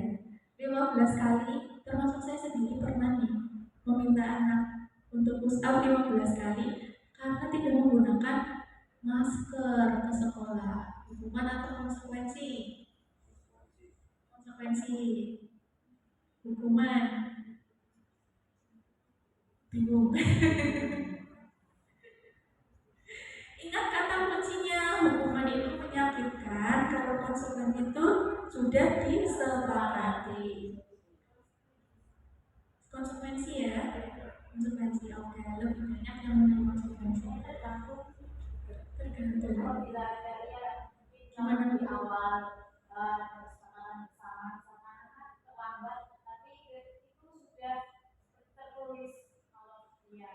15 kali, termasuk saya sendiri pernah nih meminta anak untuk push up 15 kali karena tidak menggunakan masker ke sekolah. Hukuman atau konsekuensi? Konsekuensi. Hukuman. Bingung. Ingat kata kuncinya, hukuman itu menyakitkan, kalau konsekuensi itu sudah disepakati. Konsekuensi ya, konsekuensi oke, lebih banyak yang memilih konsekuensi. Tergantung. Gimana di awal terlambat, tapi itu sudah tertulis kalau anaknya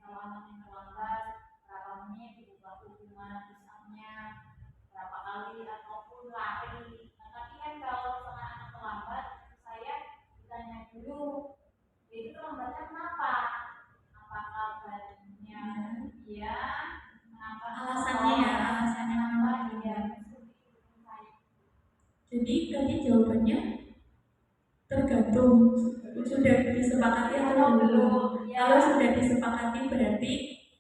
terlambat berapa menit diubah hukuman misalnya berapa kali ataupun lari. Nah, tapi kan kalau misalnya anak terlambat, saya ditanya dulu, jadi terlambatnya kenapa? Apakah badannya iya? Kenapa? Alasannya ya, alasannya kenapa dia? Jadi tadi jawabannya tergantung sudah disepakati atau belum. Kalau sudah disepakati berarti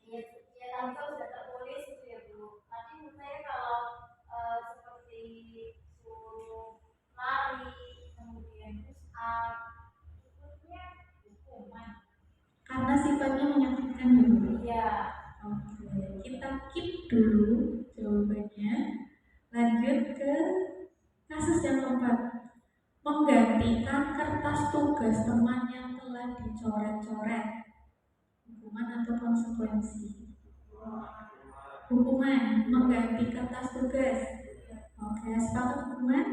tadi kan sudah tertulis gitu ya Bu. Tapi menurut saya kalau seperti suruh lari, kemudian push up, sebetulnya hukuman. Karena sifatnya menyakitkan ya Bu. Iya. Oke, kita keep dulu jawabannya. Lanjut ke kasus yang keempat. menggantikan kertas tugas teman yang telah dicoret-coret. Hukuman atau konsekuensi? Hukuman, mengganti kertas tugas. Oke, sepakat hukuman?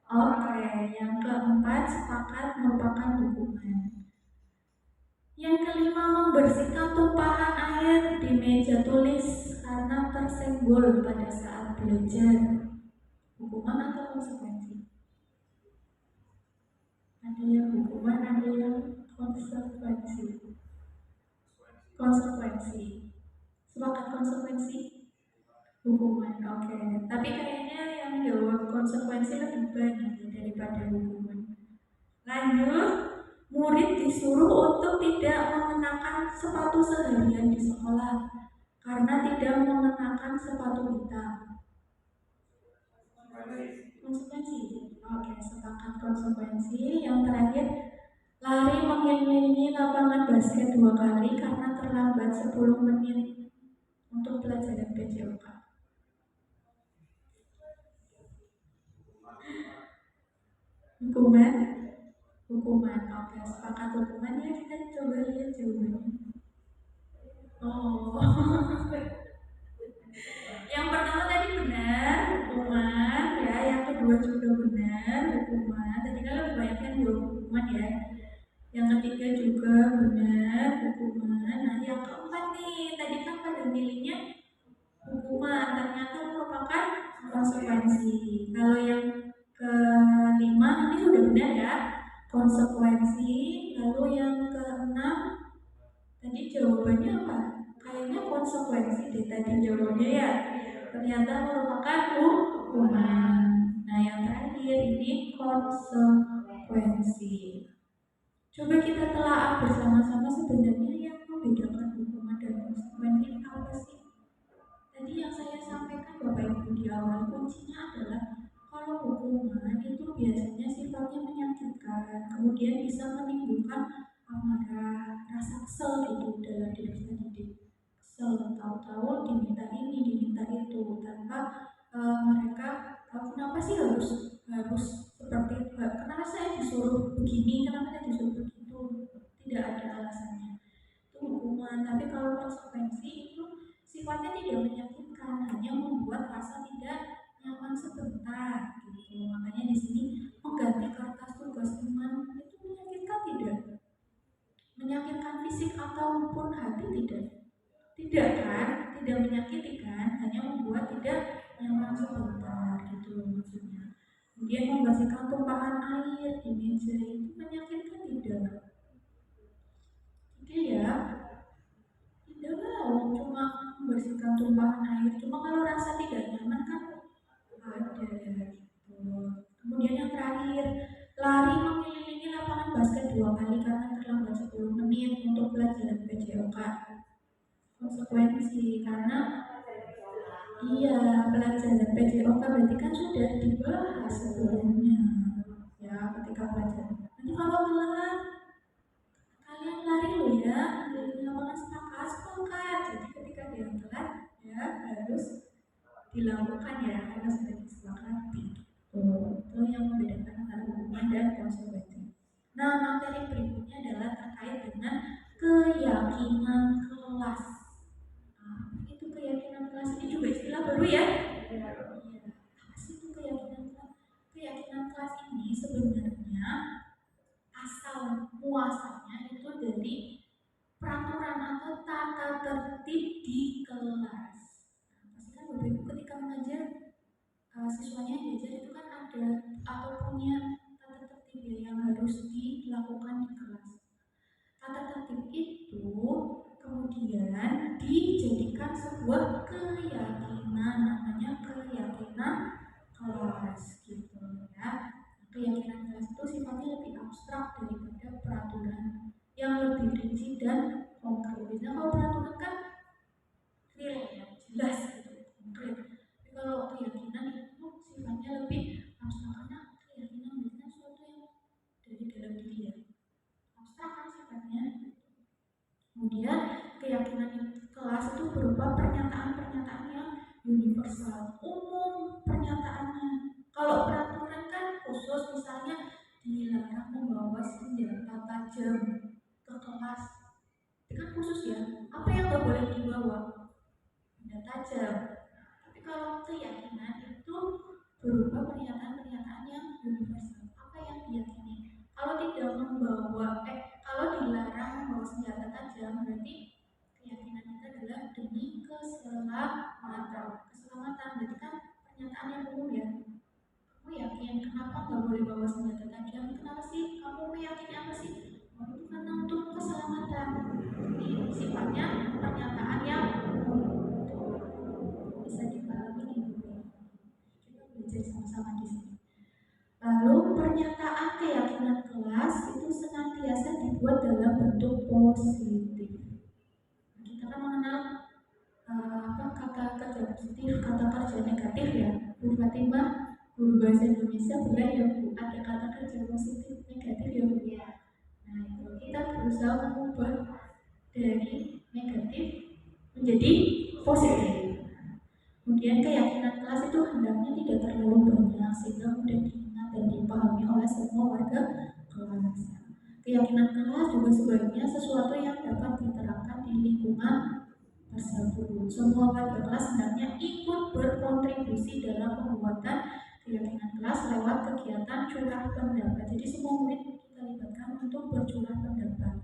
Oke, yang keempat sepakat merupakan hukuman. Yang kelima, membersihkan tumpahan air di meja tulis karena tersenggol pada saat belajar. Hukuman atau konsekuensi? Ada yang hukuman, ada yang konsekuensi. Konsekuensi. Sepakat konsekuensi? Hukuman, oke. Tapi kayaknya yang jawab konsekuensi lebih banyak daripada hukuman. Lanjut, murid disuruh untuk tidak mengenakan sepatu seharian di sekolah karena tidak mengenakan sepatu hitam. Konsekuensi. Oke, sepakat konsekuensi. Yang terakhir, lari mengelilingi lapangan basket 2 kali karena terlambat 10 menit untuk pelajaran PJOK. Hukuman? Hukuman. Oke, sepakat hukuman ya, kita coba lihat jawabannya. Oh. Yang pertama tadi benar, hukuman ya. Yang kedua juga benar, hukuman. Tadi kan lebih banyak yang jawab hukuman ya. Yang ketiga juga benar, hukuman. Nah, yang keempat nih, tadi kan pada milihnya hukuman, ternyata merupakan konsekuensi. Kalau yang kelima ini sudah benar ya, konsekuensi. Lalu yang keenam tadi jawabannya apa? Kayaknya konsekuensi deh tadi jawabannya ya. Ternyata merupakan hukuman. Nah, yang terakhir ini konsekuensi. Coba kita telaah bersama-sama sebenarnya yang membedakan hukuman dan konsekuensi apa sih? Tadi yang saya sampaikan Bapak Ibu di awal, kuncinya adalah kalau hukuman itu biasanya sifatnya menyakitkan, kemudian bisa menimbulkan amarah, rasa kesel gitu dalam diri sendiri. Kesel, tahu-tahu diminta ini, diminta itu, tanpa mereka kenapa sih harus seperti itu? Kenapa saya disuruh begini? Kenapa saya disuruh begitu? Tidak ada alasannya. Itu hukuman. Tapi kalau konsekuensi itu sifatnya tidak menyakitkan, hanya membuat rasa tidak nyaman sebentar gitu. Makanya di sini mengganti kertas tugas teman itu menyakitkan tidak? Menyakitkan fisik ataupun hati tidak? Tidak kan? Tidak menyakiti kan? Hanya membuat tidak nyaman sebentar gitu maksudnya. Kemudian membersihkan tumpahan air di meja itu menyakitkan tidak? Tidak ya? Tidak lah, cuma membersihkan tumpahan air. Cuma kalau rasa tidak nyaman kan ada gitu. Kemudian yang terakhir, lari mengelilingi lapangan basket 2 kali karena terlambat 10 menit untuk pelajaran PJOK. Konsekuensi karena iya pelajaran PJOK berarti kan sudah dibahas sebelumnya ya ketika pelajaran. Nanti kalau telat kalian lari loh ya di lapangan sepakat. Jadi ketika dia telat ya harus dilakukan ya karena sudah disepakati. Itu yang membedakan antara hukuman dan konsekuensi. Nah, materi berikutnya adalah terkait dengan keyakinan kelas. Itu keyakinan kelas ini juga istilah baru ya? Apa sih itu keyakinan kelas? Keyakinan kelas ini sebenarnya asal muasalnya itu dari peraturan atau tata tertib di kelas. Pasti kan Bapak Ibu ketika mengajar siswanya belajar itu kan ada atau punya tata tertib yang harus dilakukan di kelas. Tata tertib itu kemudian dijadikan sebuah keyakinan, namanya keyakinan kelas gitu ya. Keyakinan kelas itu sifatnya lebih abstrak daripada peraturan yang lebih rinci dan konkret. Biasanya kalau peraturan kan real ya, jelas gitu, konkret. Tapi kalau keyakinan itu sifatnya lebih abstrak karena keyakinan biasanya sesuatu yang dari dalam diri ya. Abstrak kan sifatnya. Kemudian keyakinan kelas itu berupa pernyataan-pernyataan yang universal. tajam ke kelas. Itu kan khusus ya. Apa yang nggak boleh dibawa? Benda tajam. Tapi kalau keyakinan itu berupa pernyataan-pernyataan yang universal. Apa yang diyakini? Kalau tidak membawa, kalau dilarang membawa senjata tajam, berarti keyakinan kita adalah demi keselamatan. Keselamatan berarti kan pernyataan yang umum ya. Kamu yakin kenapa nggak boleh bawa senjata tajam? Kenapa sih? Kamu meyakini apa sih? Oh, itu karena untuk keselamatan. Jadi sifatnya pernyataan yang bisa dipahami nih. Kita belajar sama-sama di sini. Lalu pernyataan keyakinan kelas itu senantiasa dibuat dalam bentuk positif. Kita kan mengenal kata kerja positif, kata kerja negatif ya. Bu Fatimah, guru bahasa Indonesia, boleh ya Bu, ada kata kerja positif negatif ya Bu ya. Nah itu kita berusaha mengubah dari negatif menjadi positif. Kemudian keyakinan kelas itu hendaknya tidak terlalu banyak sehingga mudah diingat dan dipahami oleh semua warga kelas. Keyakinan kelas juga sebaiknya sesuatu yang dapat diterapkan di lingkungan tersebut. Semua warga kelas hendaknya ikut berkontribusi dalam pembuatan keyakinan kelas lewat kegiatan curah pendapat. Jadi semua murid kita libatkan untuk bercurah pendapat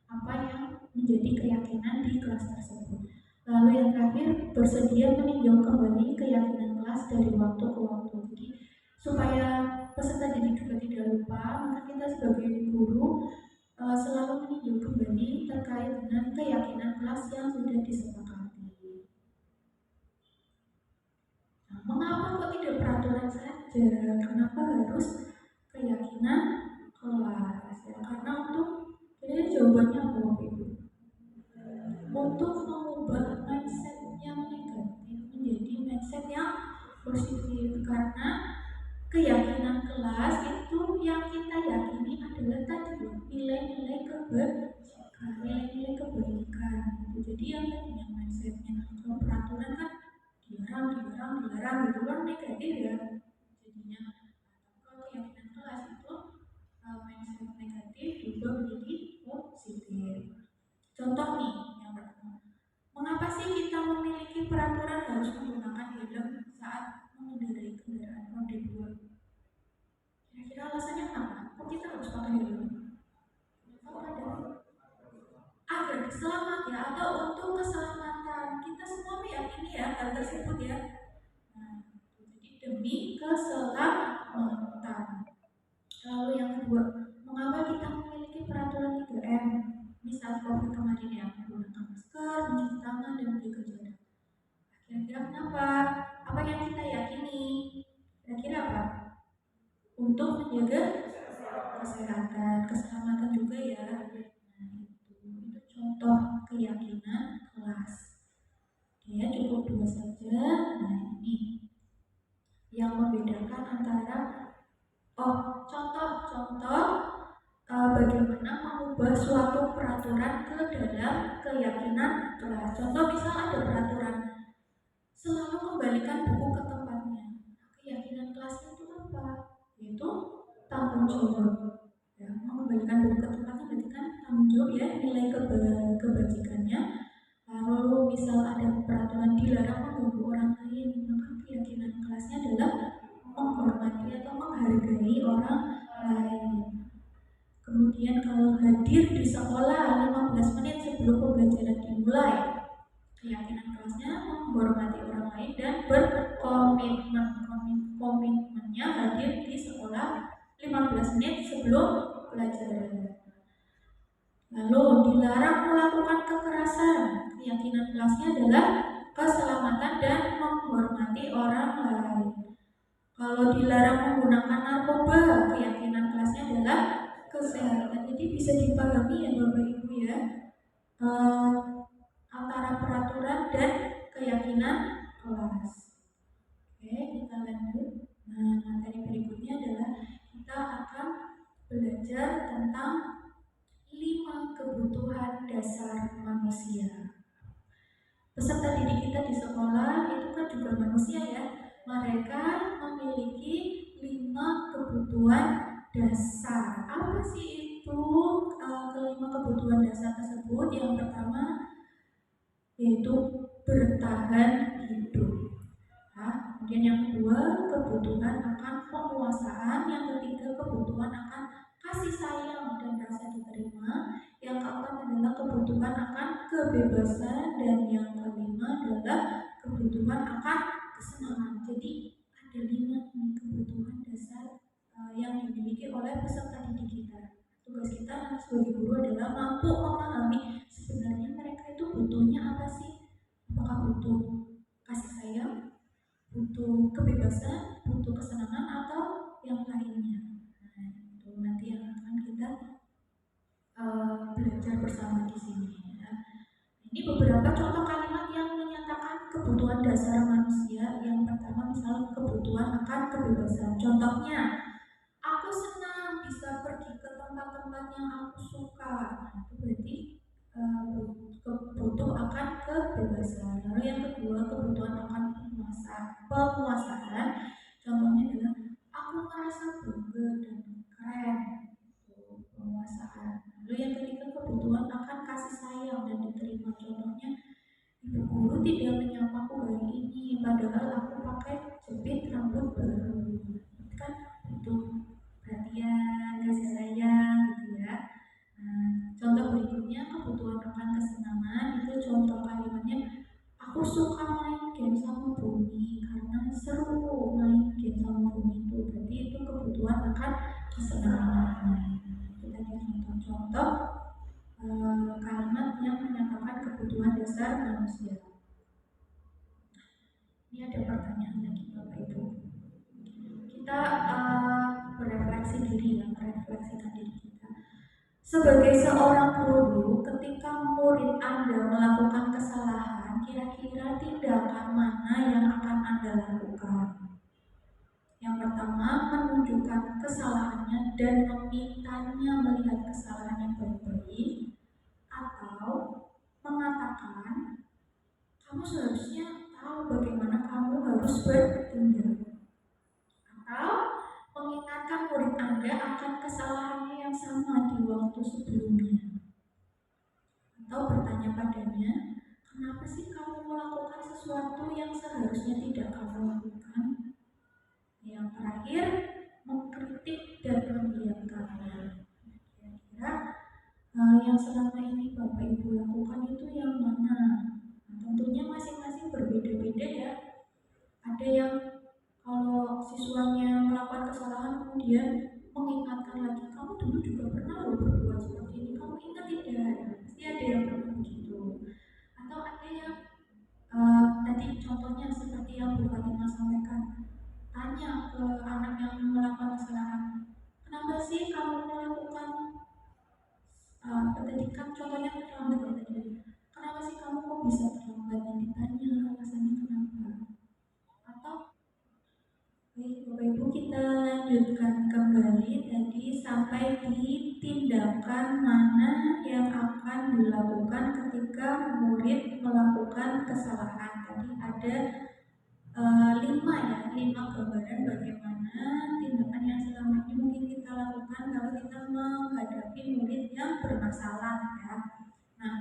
apa yang menjadi keyakinan di kelas tersebut. Lalu yang terakhir, bersedia meninjau kembali keyakinan kelas dari waktu ke waktu. Jadi supaya peserta didik juga tidak lupa, maka kita sebagai guru selalu meninjau kembali terkait dengan keyakinan kelas yang sudah disepakati. Nah, mengapa kok tidak peraturan saja? Kenapa harus keyakinan kelas? Ya, karena jadi jawabannya apa Ibu? Untuk mengubah mindset yang negatif menjadi mindset yang positif, karena keyakinan kelas itu yang kita yakini adalah tadi nilai-nilai kebajikan, nilai-nilai kebaikan. Jadi yang tadinya mindsetnya kalau peraturan kan dilarang gitu kan negatif ya. Jadinya kalau keyakinan kelas itu mindset negatif juga menjadi positif. Contoh nih yang pertama, mengapa sih kita memiliki peraturan harus menggunakan helm saat mengendarai kendaraan roda 2? Kira-kira alasannya kenapa? Kok kita harus pakai helm? Agar selamat ya, atau untuk keselamatan. Kita semua meyakini ya hal tersebut ya. Nah, jadi demi keselamatan. Lalu yang kedua, mengapa kita memiliki peraturan 3M? Misal COVID kemarin ya, menggunakan masker, mencuci tangan, dan menjaga jarak. Kira-kira kenapa? Apa yang kita yakini? Kira-kira apa? Untuk menjaga kesehatan, keselamatan juga ya. Nah, itu contoh keyakinan kelas. Ya, cukup 2 saja. Nah, ini yang membedakan antara contoh bagaimana mengubah suatu peraturan ke dalam keyakinan kelas. Contoh misal ada peraturan selalu kembalikan buku ke tempatnya. Keyakinan kelas itu apa? Yaitu tanggung jawab. Ya, mengembalikan buku ke tempatnya berarti kan tanggung jawab ya, nilai kebajikannya. Lalu misal ada peraturan dilarang mengganggu orang lain, maka keyakinan kelasnya adalah menghormati atau menghargai orang lain. Kemudian kalau hadir di sekolah 15 menit sebelum pembelajaran dimulai, keyakinan kelasnya menghormati orang lain dan berkomitmen. Komitmennya hadir di sekolah 15 menit sebelum pelajaran. Lalu dilarang melakukan kekerasan. Keyakinan kelasnya adalah keselamatan dan menghormati orang lain. Kalau dilarang menggunakan narkoba, keyakinan kelasnya adalah kesehatan. Jadi bisa dipahami ya Bapak Ibu ya, antara peraturan dan keyakinan kelas. Oke, kita lanjut. Nah, materi berikutnya adalah kita akan belajar tentang 5 kebutuhan dasar manusia. Peserta didik kita di sekolah itu kan juga manusia ya. Mereka memiliki 5 kebutuhan dasar. Apa sih itu kebutuhan dasar tersebut. Yang pertama yaitu bertahan hidup. Kemudian yang kedua, kebutuhan akan penguasaan. Yang ketiga, kebutuhan akan kasih sayang dan rasa diterima. Yang keempat adalah kebutuhan akan kebebasan. Dan yang kelima adalah kebutuhan akan kesenangan. Jadi ada 5 kebutuhan dasar yang dimiliki oleh peserta didik kita. Tugas kita sebagai guru adalah mampu memahami sebenarnya mereka itu butuhnya apa sih. Apakah butuh kasih sayang, butuh kebebasan, butuh kesenangan, atau yang lainnya. Nah, itu nanti yang akan kita belajar bersama di sini. Ya. Ini beberapa contoh kalimat yang menyatakan kebutuhan dasar manusia. Yang pertama misalnya kebutuhan akan kebebasan. Contohnya, aku senang bisa pergi ke tempat-tempat yang aku suka. Nah, itu berarti butuh akan kebebasan. Lalu yang kedua, kebutuhan akan penguasaan. Contohnya adalah aku merasa bangga dan keren. Penguasaan. Lalu yang ketiga, kebutuhan akan kasih sayang dan diterima. Contohnya, ibu guru tidak menyapaku hari ini, padahal aku pakai jepit rambut baru. Kan butuh perhatian, kasih sayang, gitu ya. Contoh berikutnya, kebutuhan akan kesenangan. Itu contoh kalimatnya, aku suka main game sama Bumi karena seru main game sama Bumi itu. Berarti itu kebutuhan akan kesenangan. Itu tadi contoh-contoh kalimat yang menyatakan kebutuhan dasar manusia. Ini ada pertanyaan lagi Bapak Ibu. Kita berefleksi diri ya, merefleksikan diri kita. Sebagai seorang guru, ketika murid Anda melakukan kesalahan, kira-kira tindakan mana yang akan Anda lakukan? Yang pertama, menunjukkan kesalahannya dan memintanya melihat kesalahannya baik-baik, atau mengatakan, kamu seharusnya tahu bagaimana kamu harus bertindak, atau mengingatkan murid Anda akan kesalahannya yang sama di waktu sebelumnya, atau bertanya padanya, kenapa sih kamu melakukan sesuatu yang seharusnya tidak kamu lakukan? Yang terakhir, mengkritik dan membiarkannya. Kira-kira yang selama ini Bapak Ibu lakukan itu yang mana? Tentunya masing-masing berbeda-beda ya. Ada yang kalau siswanya melakukan kesalahan kemudian mengingatkan lagi, kamu dulu juga pernah loh berbuat seperti ini, kamu ingat tidak? Pasti ada yang pernah begitu. Atau ada yang tadi contohnya seperti yang Bu Fatimah sampaikan, tanya ke anak yang melakukan kesalahan, kenapa sih kamu melakukan tadi kan contohnya terlambat ya tadi, kenapa sih kamu kok bisa terlambat, dan ditanya alasannya kenapa. Atau Bapak Ibu, kita lanjutkan kembali tadi sampai di tindakan mana yang akan dilakukan ketika murid melakukan kesalahan. Tadi ada 5 gambaran bagaimana tindakan yang selama ini mungkin kita lakukan kalau kita menghadapi murid yang bermasalah ya. Nah,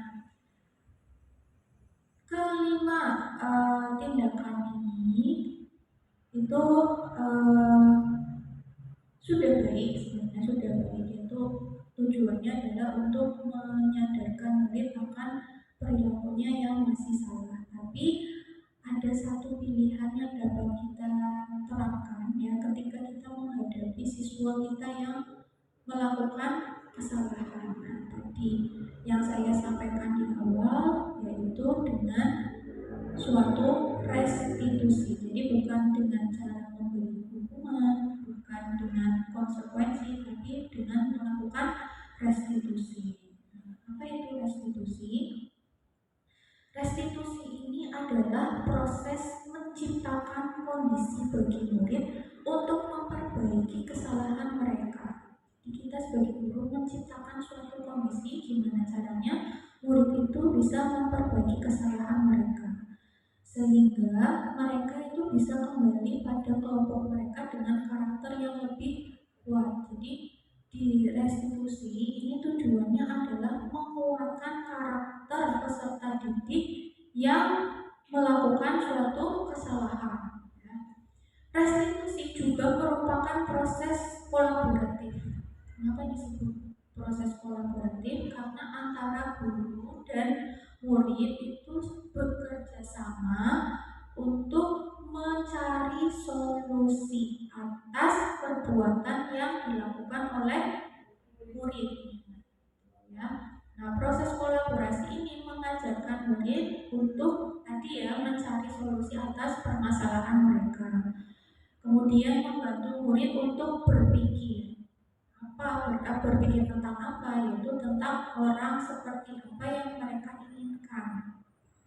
kelima tindakan ini itu sudah baik sebenarnya, sudah baik. Itu tujuannya adalah untuk menyadarkan murid akan perilakunya yang masih salah. Tapi ada satu pilihan yang dapat kita terapkan ya ketika kita menghadapi siswa kita yang melakukan kesalahan. Nah, tadi yang saya sampaikan di awal yaitu dengan suatu restitusi. Jadi bukan dengan cara memberi hukuman, bukan dengan konsekuensi, tapi dengan melakukan restitusi. Apa itu restitusi? Restitusi ini adalah proses menciptakan kondisi bagi murid untuk memperbaiki kesalahan mereka. Kita sebagai guru menciptakan suatu kondisi gimana caranya murid itu bisa memperbaiki kesalahan mereka, sehingga mereka itu bisa kembali pada kelompok mereka dengan karakter yang lebih kuat. Jadi di restitusi ini tujuannya adalah menguatkan karakter peserta didik yang melakukan suatu kesalahan. Restitusi juga merupakan proses kolaboratif. Kenapa disebut proses kolaboratif? Karena antara guru dan murid itu bekerja sama untuk mencari solusi atas perbuatan yang dilakukan oleh murid. Ya. Nah, proses kolaborasi ini mengajarkan murid untuk tadi ya mencari solusi atas permasalahan mereka. Kemudian membantu murid untuk berpikir berpikir tentang apa, yaitu tentang orang seperti apa yang mereka inginkan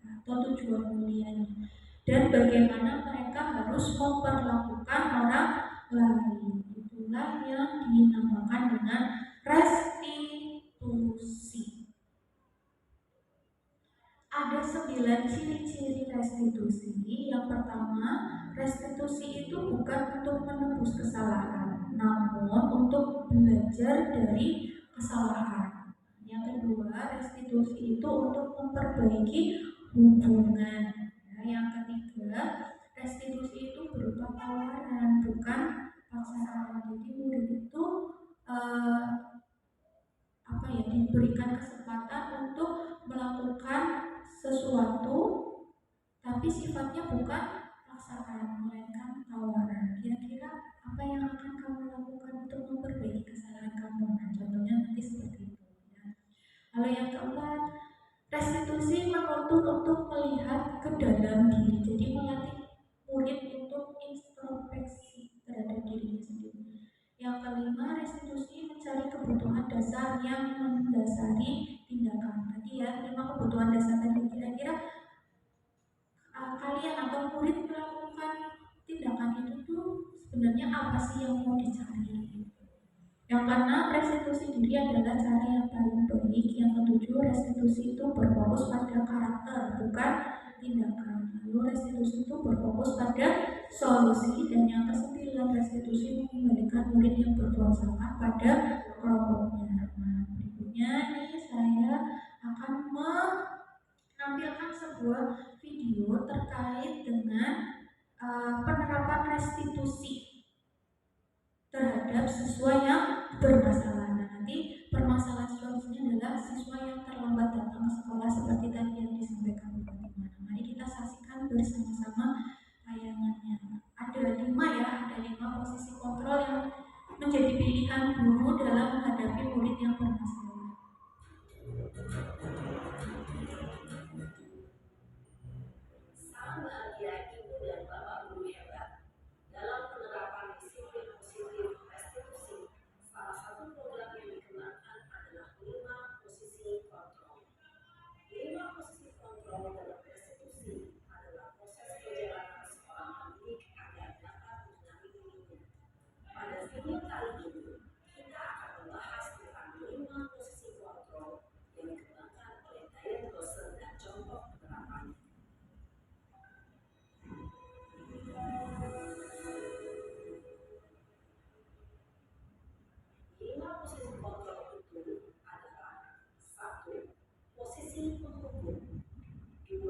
atau tujuan mulianya, dan bagaimana mereka harus memperlakukan orang lain. Itulah yang dinamakan dengan restitusi. Ada 9 ciri-ciri restitusi. Yang pertama, restitusi itu bukan untuk menebus kesalahan, namun untuk belajar dari kesalahan. Yang kedua, restitusi itu untuk memperbaiki hubungan. Nah, yang ketiga, restitusi itu berupa tawaran, bukan paksaan. Jadi murid itu diberikan kesempatan untuk melakukan sesuatu, tapi sifatnya bukan paksaan, melainkan tawaran. Kira-kira apa yang akan kamu lakukan untuk memperbaiki kesalahan kamu? Nah, contohnya nanti seperti itu. Ya. Lalu yang keempat, restitusi menuntut untuk melihat ke dalam diri. Jadi melatih murid untuk introspeksi terhadap dirinya sendiri. Yang kelima, restitusi mencari kebutuhan dasar yang mendasari tindakan. Tadi ya, 5 kebutuhan dasar tadi. Kira-kira kalian atau murid melakukan tindakan itu tuh sebenarnya apa sih yang mau dicari? Yang keenam, restitusi diri adalah cara yang paling baik. Yang ketujuh, restitusi itu berfokus pada karakter, bukan tindakan. Lalu restitusi itu berfokus pada solusi. Dan yang kesembilan, restitusi mengembalikan murid yang berbuat salah pada kelompoknya. Nah, berikutnya nih saya akan menampilkan sebuah video terkait dengan penerapan restitusi terhadap siswa yang bermasalah. Nah, nanti permasalahan siswa di sini adalah siswa yang terlambat datang ke sekolah seperti tadi yang disampaikan Bu Fatimah. Mari kita saksikan bersama-sama tayangannya. Ada 5 posisi kontrol yang menjadi pilihan guru dalam menghadapi murid yang bermasalah. Salam bahagia Ibu dan Bapak Guru hebat. Dalam penerapan disiplin positif restitusi, salah satu program yang dikembangkan adalah 5 posisi kontrol. 5 posisi kontrol dalam restitusi adalah proses perjalanan seorang pendidik agar dapat mengenali dirinya. Pada video kali ini, kita akan membahas tentang 5 posisi kontrol yang dikembangkan oleh Diane Rosen dan contoh penerapannya. 5 posisi kontrol itu adalah 1. Posisi penghukum. 2.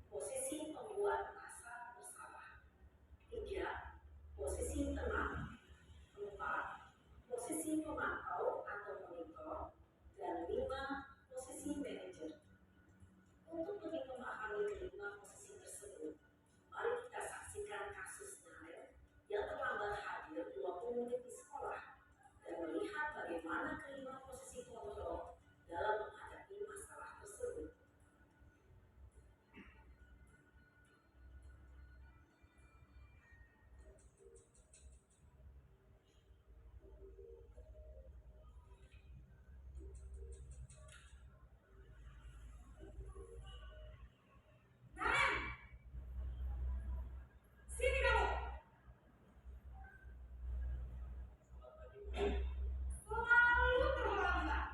Posisi pembuat rasa bersalah. 3. Posisi tenang. 4. Posisi pemantau atau monitor. Dan 5. Posisi manajer. Untuk lebih memahami kelima posisi tersebut, mari kita saksikan kasus Nael yang terlambat hadir 20 menit di sekolah dan melihat bagaimana kelima posisi kontrol dalam menghadapi masalah tersebut. Sini kamu. Selalu terlambat.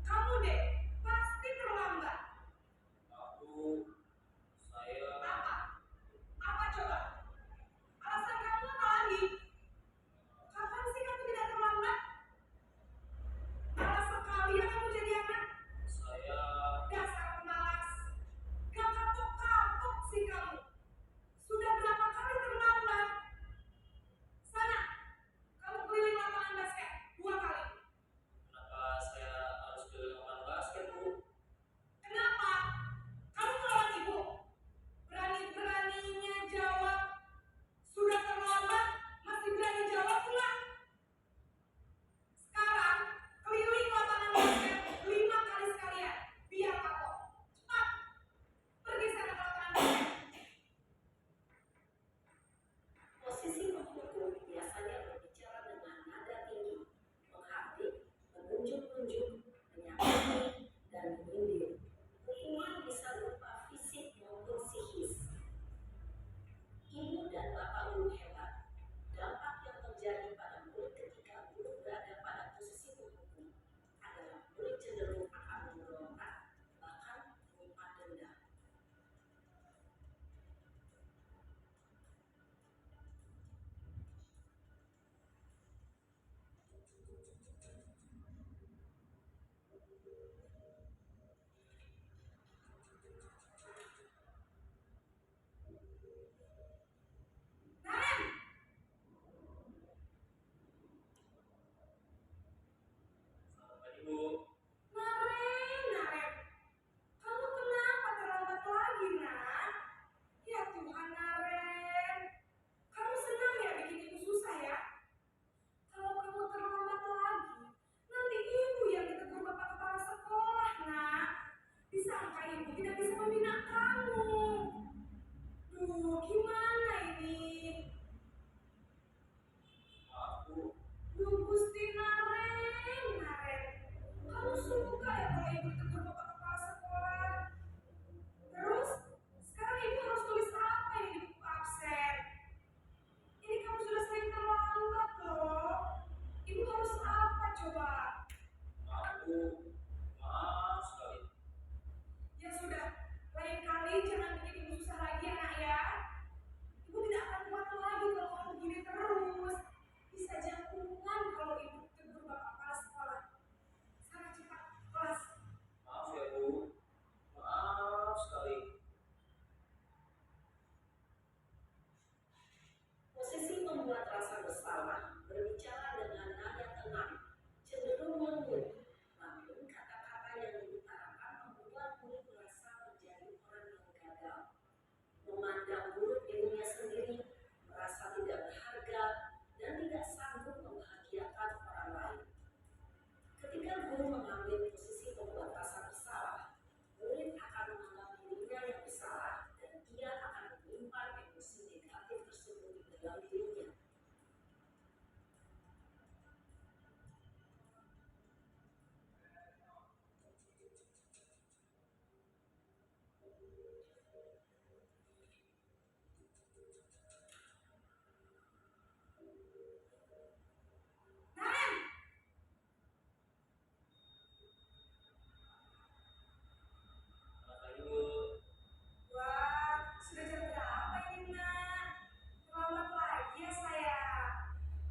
Kamu deh, pasti terlambat. Saya Apa? Apa coba? Alasan kamu apa lagi? Kapan sih kamu tidak terlambat?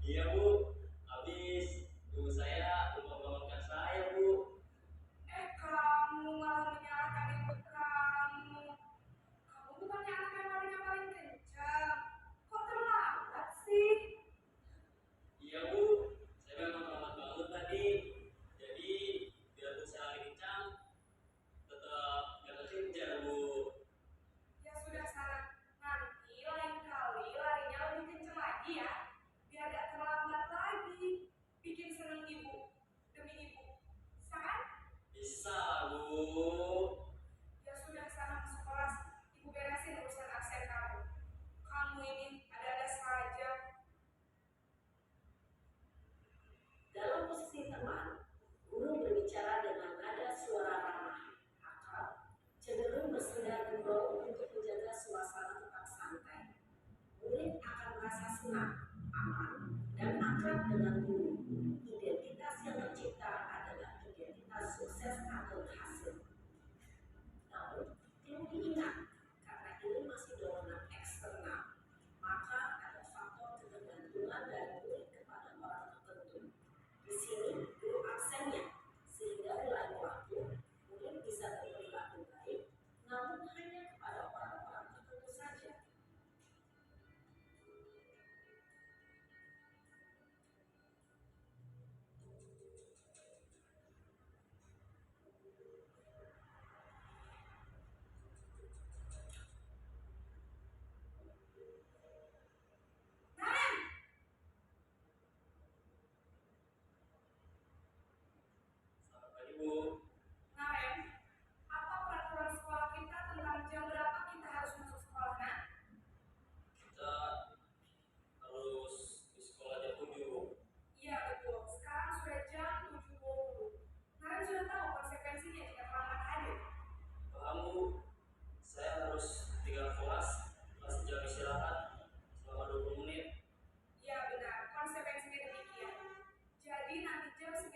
Iya Bu, habis ibu saya lupa bangunkan saya Bu. Kamu malah menyalahkan ibu kamu. Kamu bukannya anak yang paling kencang. Kok terlambat sih? Iya Bu, saya memang terlambat bangun tadi. Jadi biarpun saya lagi kencang, tetap gak kejar Bu. Ya sudah sana. Nanti lain kali larinya lebih kencang lagi ya. Biar gak terlambat lagi. Bikin seneng ibu. Demi ibu. Bisa kan? Bisa Bu. Ya sudah sana masuk kelas. Ibu beresin urusan absen kamu. Kamu ini ada-ada saja. Dalam posisi teman, guru berbicara dengan nada suara ramah, akrab, cenderung bersenda gurau untuk menjaga suasana tetap santai. Murid akan merasa senang, aman, dan akrab dengan guru. Identitas yang tercipta adalah identitas sukses atau berhasil. Namun, perlu diingat, karena ini masih dorongan eksternal, maka ada faktor ketergantungan dari murid kepada orang tertentu. Di sini guru absennya, sehingga di lain waktu murid bisa berperilaku baik, namun hanya kepada orang-orang tertentu saja. Selamat pagi Bu. Naren, apa peraturan sekolah kita tentang jam berapa kita harus masuk sekolah, Nak? Kita harus di sekolah jam 7 Bu. Iya betul, sekarang sudah jam 7.20. Naren sudah tahu konsekuensinya jika terlambat hadir. Paham Bu, saya harus tinggal kelas jam istirahat selama 20 menit. Iya benar, konsekuensinya demikian. Jadi nanti jam 9.30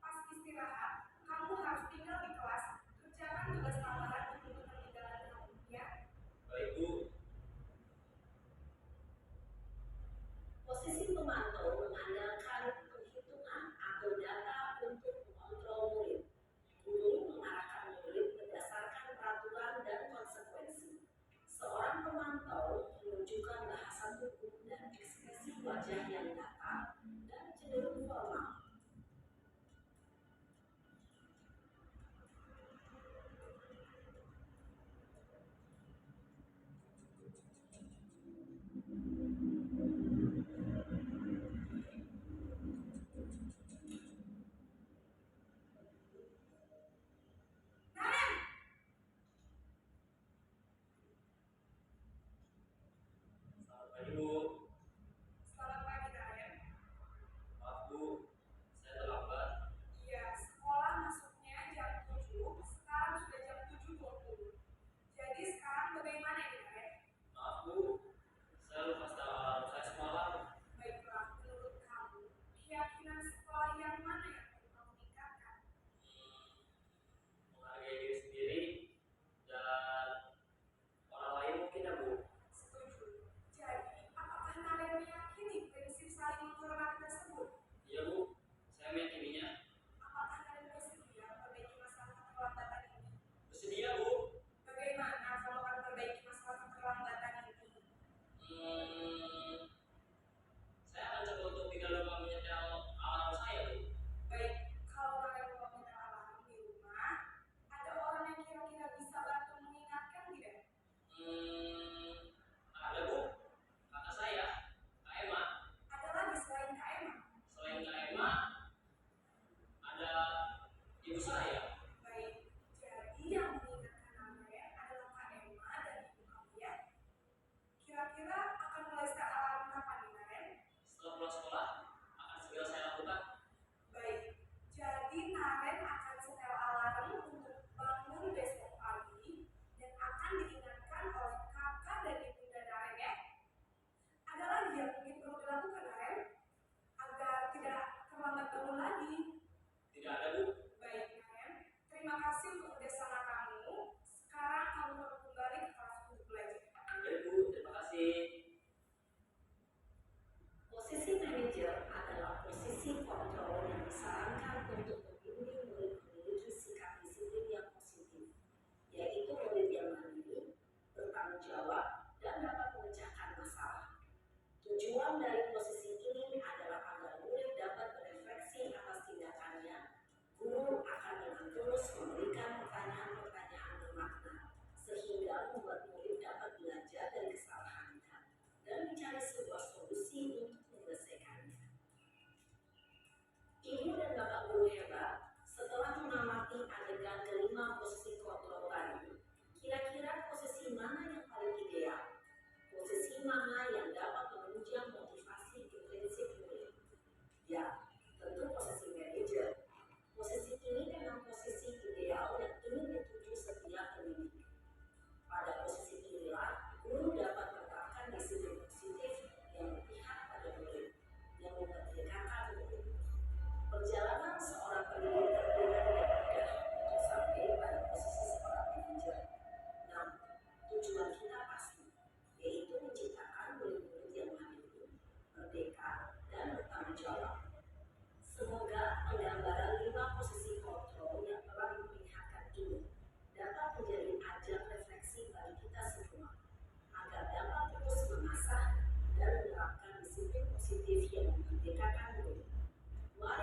pas istirahat, kamu harus tinggal di kelas, kerjakan tugas tambahan untuk ketinggalan kamu, ya. Baik Bu. Posisi pemantau mengandalkan penghitungan atau data untuk mengontrol murid. Guru mengarahkan murid berdasarkan peraturan dan konsekuensi. Seorang pemantau menunjukkan bahasa tubuh dan ekspresi wajah yang datar dan cenderung formal. Naren, Selamat pagi Bu. selamat pagi Naren.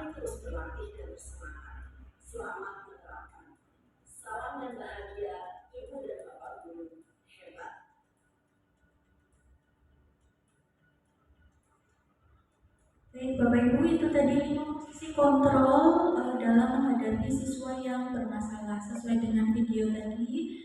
Mari terus berlatih dan bersemangat. Selamat menerapkan. Salam dan bahagia Ibu dan Bapak Guru. Hebat. Baik, Bapak Ibu, itu tadi 5 posisi kontrol dalam menghadapi siswa yang bermasalah. Sesuai dengan video tadi,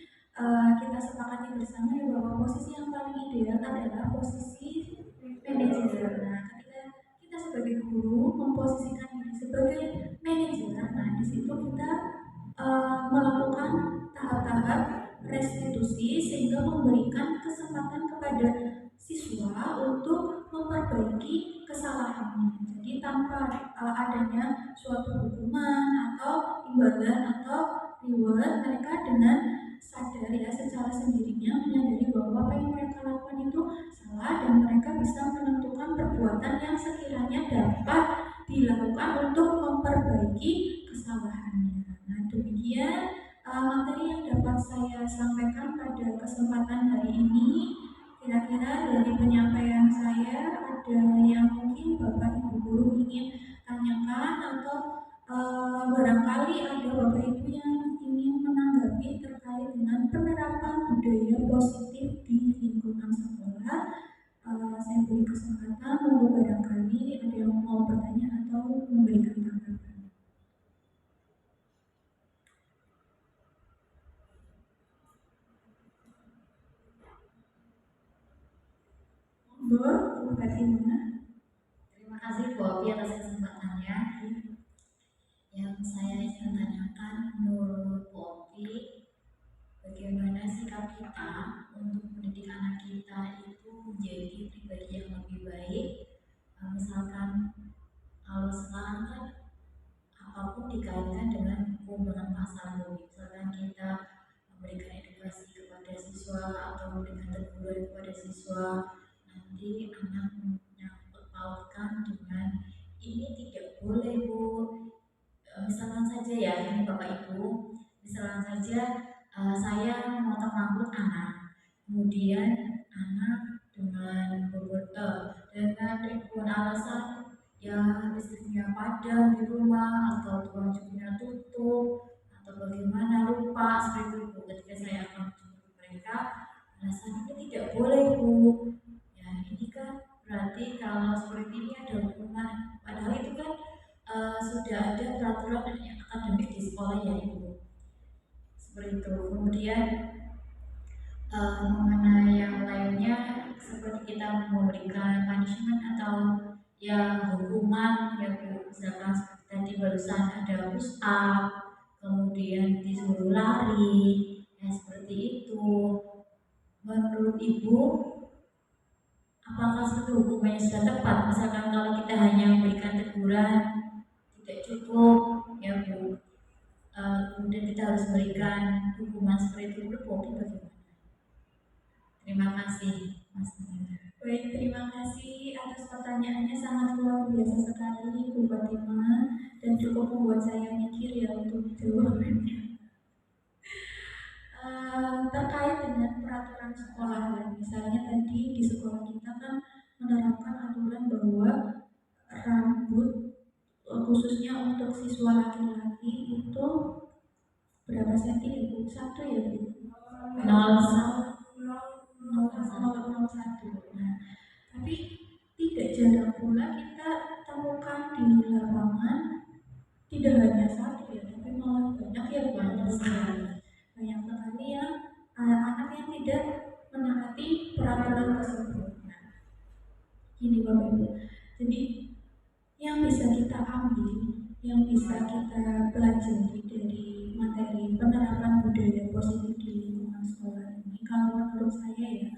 kita sepakati bersama ya bahwa posisi yang paling ideal adalah posisi manajer. Nah, ketika kita sebagai guru memposisikan diri sebagai manajer, nah di situ kita melakukan tahap-tahap restitusi sehingga memberikan kesempatan kepada siswa untuk memperbaiki kesalahannya. Jadi tanpa adanya suatu hukuman atau imbalan atau reward, mereka dengan sadar ya secara sendirinya menyadari bahwa apa yang mereka lakukan itu salah dan mereka bisa menentukan perbuatan yang sekiranya dapat dilakukan untuk memperbaiki kesalahannya. Nah, demikian materi yang dapat saya sampaikan pada kesempatan hari ini. Kira-kira dari penyampaian saya ada yang mungkin Bapak Ibu guru ingin tanyakan atau barangkali ada Bapak Ibu yang ingin menanggapi terkait dengan penerapan budaya positif di lingkungan sekolah. Saya beri kesempatan, monggo barangkali ada yang mau bertanya atau memberikan tanggapan. Bu Fatimah. Terima kasih Bu Opi atas kesempatannya. Yang saya ingin tanyakan menurut Bu Opi, bagaimana sikap kita untuk mendidik anak kita itu menjadi pribadi yang lebih baik? Misalkan kalau sekarang kan apapun dikaitkan dengan hukum, dengan pasal. Misalkan kita memberikan edukasi kepada siswa atau memberikan teguran kepada siswa, nanti anak menyangkut pautkan dengan ini tidak boleh Bu. Misalkan saja ya ini Bapak Ibu, misalkan saja saya memotong rambut anak, kemudian anak dengan ribuan alasan ya listriknya padam di rumah atau tukang cucinya tutup atau bagaimana lupa seperti itu Bu. Ketika saya akan menjemput mereka, alasan ini tidak boleh Bu. Ini kan berarti kalau seperti ini ada hukuman, padahal itu kan sudah ada peraturan yang akademik di sekolah ya Ibu. Seperti itu. Kemudian mengenai yang lainnya seperti kita memberikan punishment atau yang hukuman ya Bu, misalkan seperti tadi barusan ada push up, kemudian disuruh lari, ya seperti itu. Menurut Ibu, apakah satu hukumannya sudah tepat? Misalkan kalau kita hanya memberikan teguran tidak cukup ya Bu, kemudian kita harus memberikan hukuman seperti itu, bagaimana? Terima kasih Mas. Baik, terima kasih atas pertanyaannya, sangat luar biasa sekali Bu Fatimah dan cukup membuat saya mikir ya untuk jawabannya. Terkait dengan peraturan sekolah ya, misalnya tadi di sekolah kita kan menerapkan aturan bahwa rambut khususnya untuk siswa laki-laki itu berapa senti Bu? 1 ya Bu? 0,01. Nah, tapi tidak jarang pula kita temukan di lapangan tidak hanya 1 ya, tapi malah banyak ya banyak sekali ya anak yang tidak menaati peraturan tersebut. Nah, ini Bapak Ibu. Jadi yang bisa kita ambil, yang bisa kita pelajari dari materi penerapan budaya positif di lingkungan sekolah ini, kalau menurut saya ya,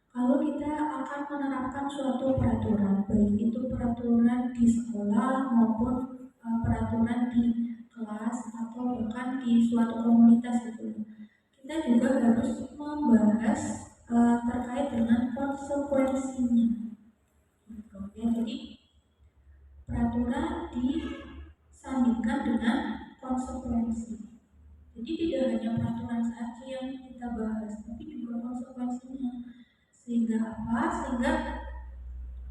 kalau kita akan menerapkan suatu peraturan, baik itu peraturan di sekolah maupun peraturan di kelas atau bahkan di suatu komunitas itu, kita juga harus membahas terkait dengan konsekuensinya. Ya, jadi peraturan disandingkan dengan konsekuensi. Jadi tidak hanya peraturan saja yang kita bahas, tapi juga konsekuensinya. Sehingga apa? Sehingga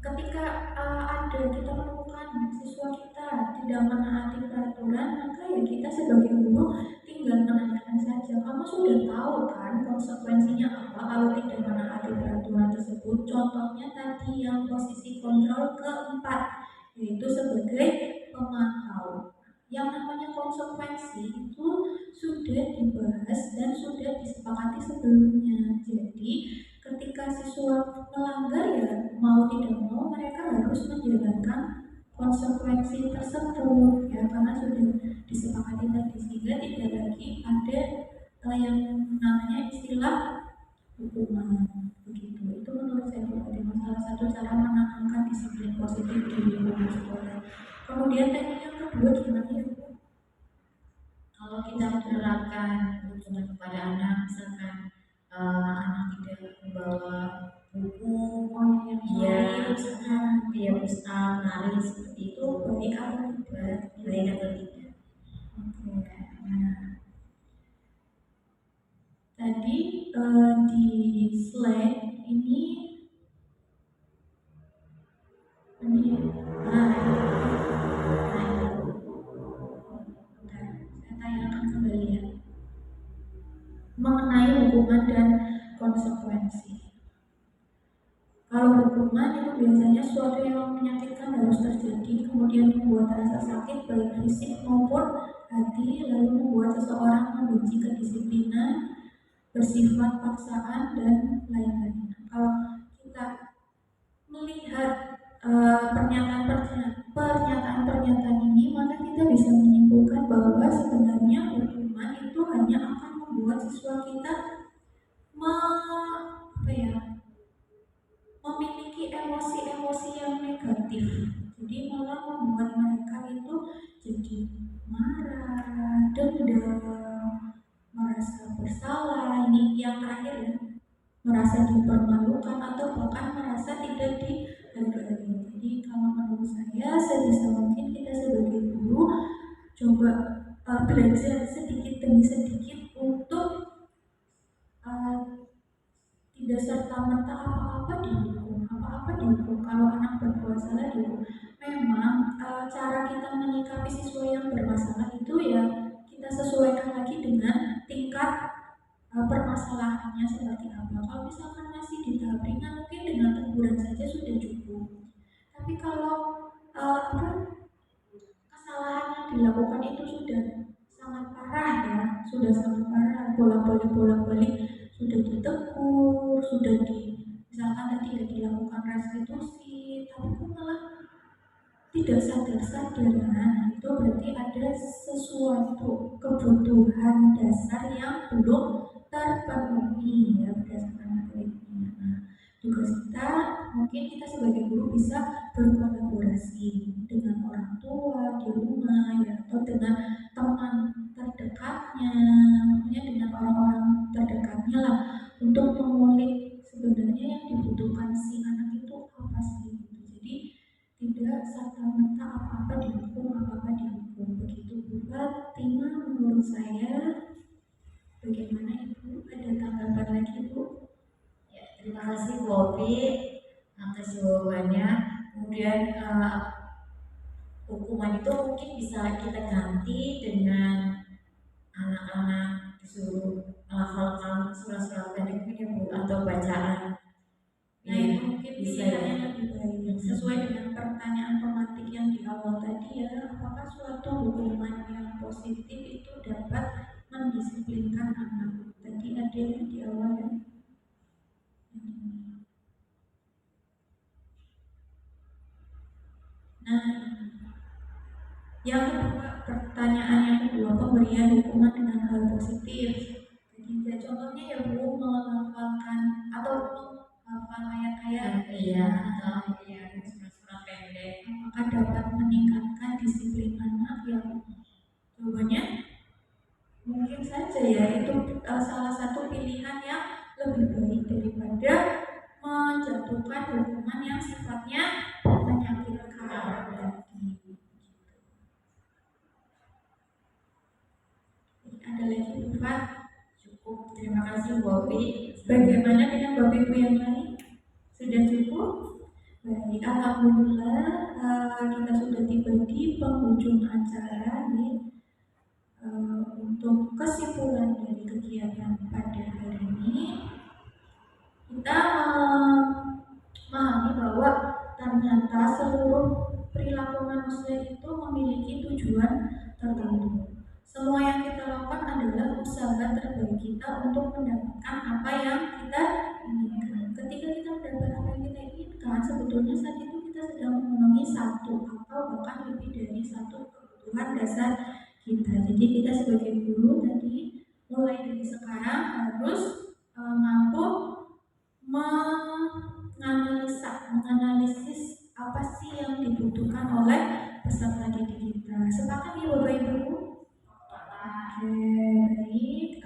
ketika ada kita menemukan siswa kita tidak tidak menaati peraturan, maka ya kita sebagai guru tinggal menanyakan saja, kamu sudah tahu kan konsekuensinya apa kalau tidak menaati peraturan tersebut. Contohnya tadi yang posisi kontrol keempat, yaitu sebagai pemantau. Yang namanya konsekuensi itu sudah dibahas dan sudah disepakati sebelumnya. Jadi ketika siswa melanggar ya mau tidak mau mereka harus menjalankan konsekuensi tersebut ya, karena sudah disepakati tadi, sehingga tidak lagi ada yang namanya istilah hukuman begitu. Itu menurut saya pribadi salah satu cara menanamkan disiplin positif di lingkungan sekolah. Kemudian tadi yang kedua gimana ya Bu? Kalau kita menerapkan hukuman kepada anak, misalkan anak tidak membawa buku, dia pusat, lari seperti itu, baik atau tidak? Oke. Nah, tadi di slide ini saya tanyakan kembali ya, mengenai hukuman dan konsekuensi. Kalau hukuman itu biasanya suatu yang menyakitkan harus terjadi, kemudian membuat rasa sakit baik fisik maupun hati, lalu membuat seseorang membenci kedisiplinan, bersifat paksaan, dan lain-lain. Kalau kita melihat pernyataan ini, maka kita bisa menyimpulkan bahwa sebenarnya hukuman itu hanya akan membuat siswa kita memiliki emosi-emosi yang negatif. Jadi malah membuat mereka itu jadi marah, dendam, merasa bersalah, ini yang terakhir ya, merasa dipermalukan atau bahkan merasa tidak dihargai. Jadi kalau menurut saya sebisa mungkin kita sebagai guru coba belajar sedikit demi sedikit untuk tidak serta-merta apa-apa dihukum. Kalau anak berbuat salah dihukum. Memang cara kita menyikapi siswa yang bermasalah itu ya kita sesuaikan lagi dengan tingkat permasalahannya seperti apa. Kalau misalkan masih di tahap ringan, mungkin dengan teguran saja sudah cukup. Tapi kalau kesalahan yang dilakukan itu sudah sangat parah ya, bolak-balik sudah ditegur, sudah misalkan tadi ya dilakukan restitusi, tapi kok malah tidak sadar-sadar, nah itu berarti ada sesuatu kebutuhan dasar yang belum terpenuhi ya berdasarkan materi ini. Nah, tugas kita mungkin kita sebagai guru bisa berkolaborasi dengan orang tua di rumah ya, atau dengan teman terdekatnya, maksudnya dengan orang-orang terdekatnya lah, untuk mengulik sebenarnya yang dibutuhkan si anak itu apa sih gitu. Jadi tidak serta-merta apa-apa dihukum begitu. Bu Fatima, menurut saya bagaimana Ibu? Ada tanggapan lagi Bu? Ya, terima kasih Bu Opi atas jawabannya. Kemudian hukuman itu mungkin bisa kita ganti dengan anak-anak disuruh melafalkan surat-surat pendek ya Bu, atau bacaan. Nah itu mungkin bisa pilihannya lebih baik sesuai dengan pertanyaan tematik yang di awal tadi ya, apakah suatu hukuman yang positif itu dapat mendisiplinkan anak. Tadi ada yang di awal ya. Nah, yang kedua, pertanyaan yang kedua, pemberian hukuman dengan hal positif. Jadi contohnya ya Bu, melafalkan atau menghafal ayat-ayat atau surat-surat pendek, apakah dapat meningkatkan disiplin anak? Ya, jawabannya mungkin saja ya, itu salah satu pilihan yang lebih baik daripada menjatuhkan hukuman yang sifatnya menyakitkan tadi. Ada lagi Bu Fat? Cukup, terima kasih Bu Opi. Bagaimana dengan Bapak Ibu yang lain? Sudah cukup? Baik, alhamdulillah kita sudah tiba di penghujung acara nih. Untuk kesimpulan dari kegiatan pada hari ini, kita memahami bahwa ternyata seluruh perilaku manusia itu memiliki tujuan tertentu. Semua yang kita lakukan adalah usaha terbaik kita untuk mendapatkan apa yang kita inginkan. Ketika kita mendapat apa yang kita inginkan, sebetulnya saat itu kita sedang memenuhi satu atau bahkan lebih dari satu kebutuhan dasar kita. Jadi kita sebagai guru tadi mulai dari sekarang harus mampu menganalisis apa sih yang dibutuhkan oleh peserta didik kita. Sepakat ya Bapak Ibu? Oke, baik.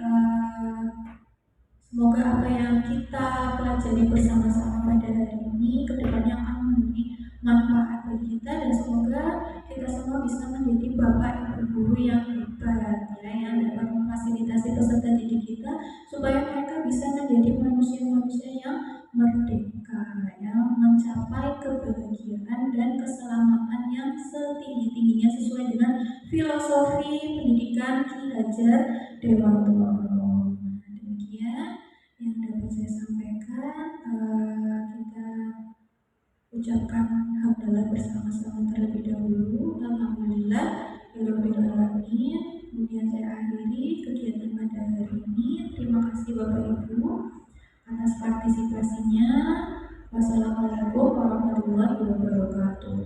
Semoga apa yang kita pelajari bersama-sama pada hari ini kedepannya akan memberi manfaat bagi kita, dan semoga kita semua bisa menjadi bapak ibu guru yang hebat, ya, yang dapat memfasilitasi peserta didik kita supaya mereka bisa menjadi manusia-manusia yang merdeka, yang mencapai kebahagiaan dan keselamatan yang setinggi-tingginya sesuai dengan filosofi pendidikan Ki Hajar Dewantoro. Demikian yang dapat saya sampaikan. Kita ucapkan hamdalah bersama-sama terlebih dahulu. Alhamdulillah rabbil alamin. Kemudian saya akhiri kegiatan pada hari ini. Terima kasih Bapak Ibu atas partisipasinya. Wassalamualaikum warahmatullahi wabarakatuh.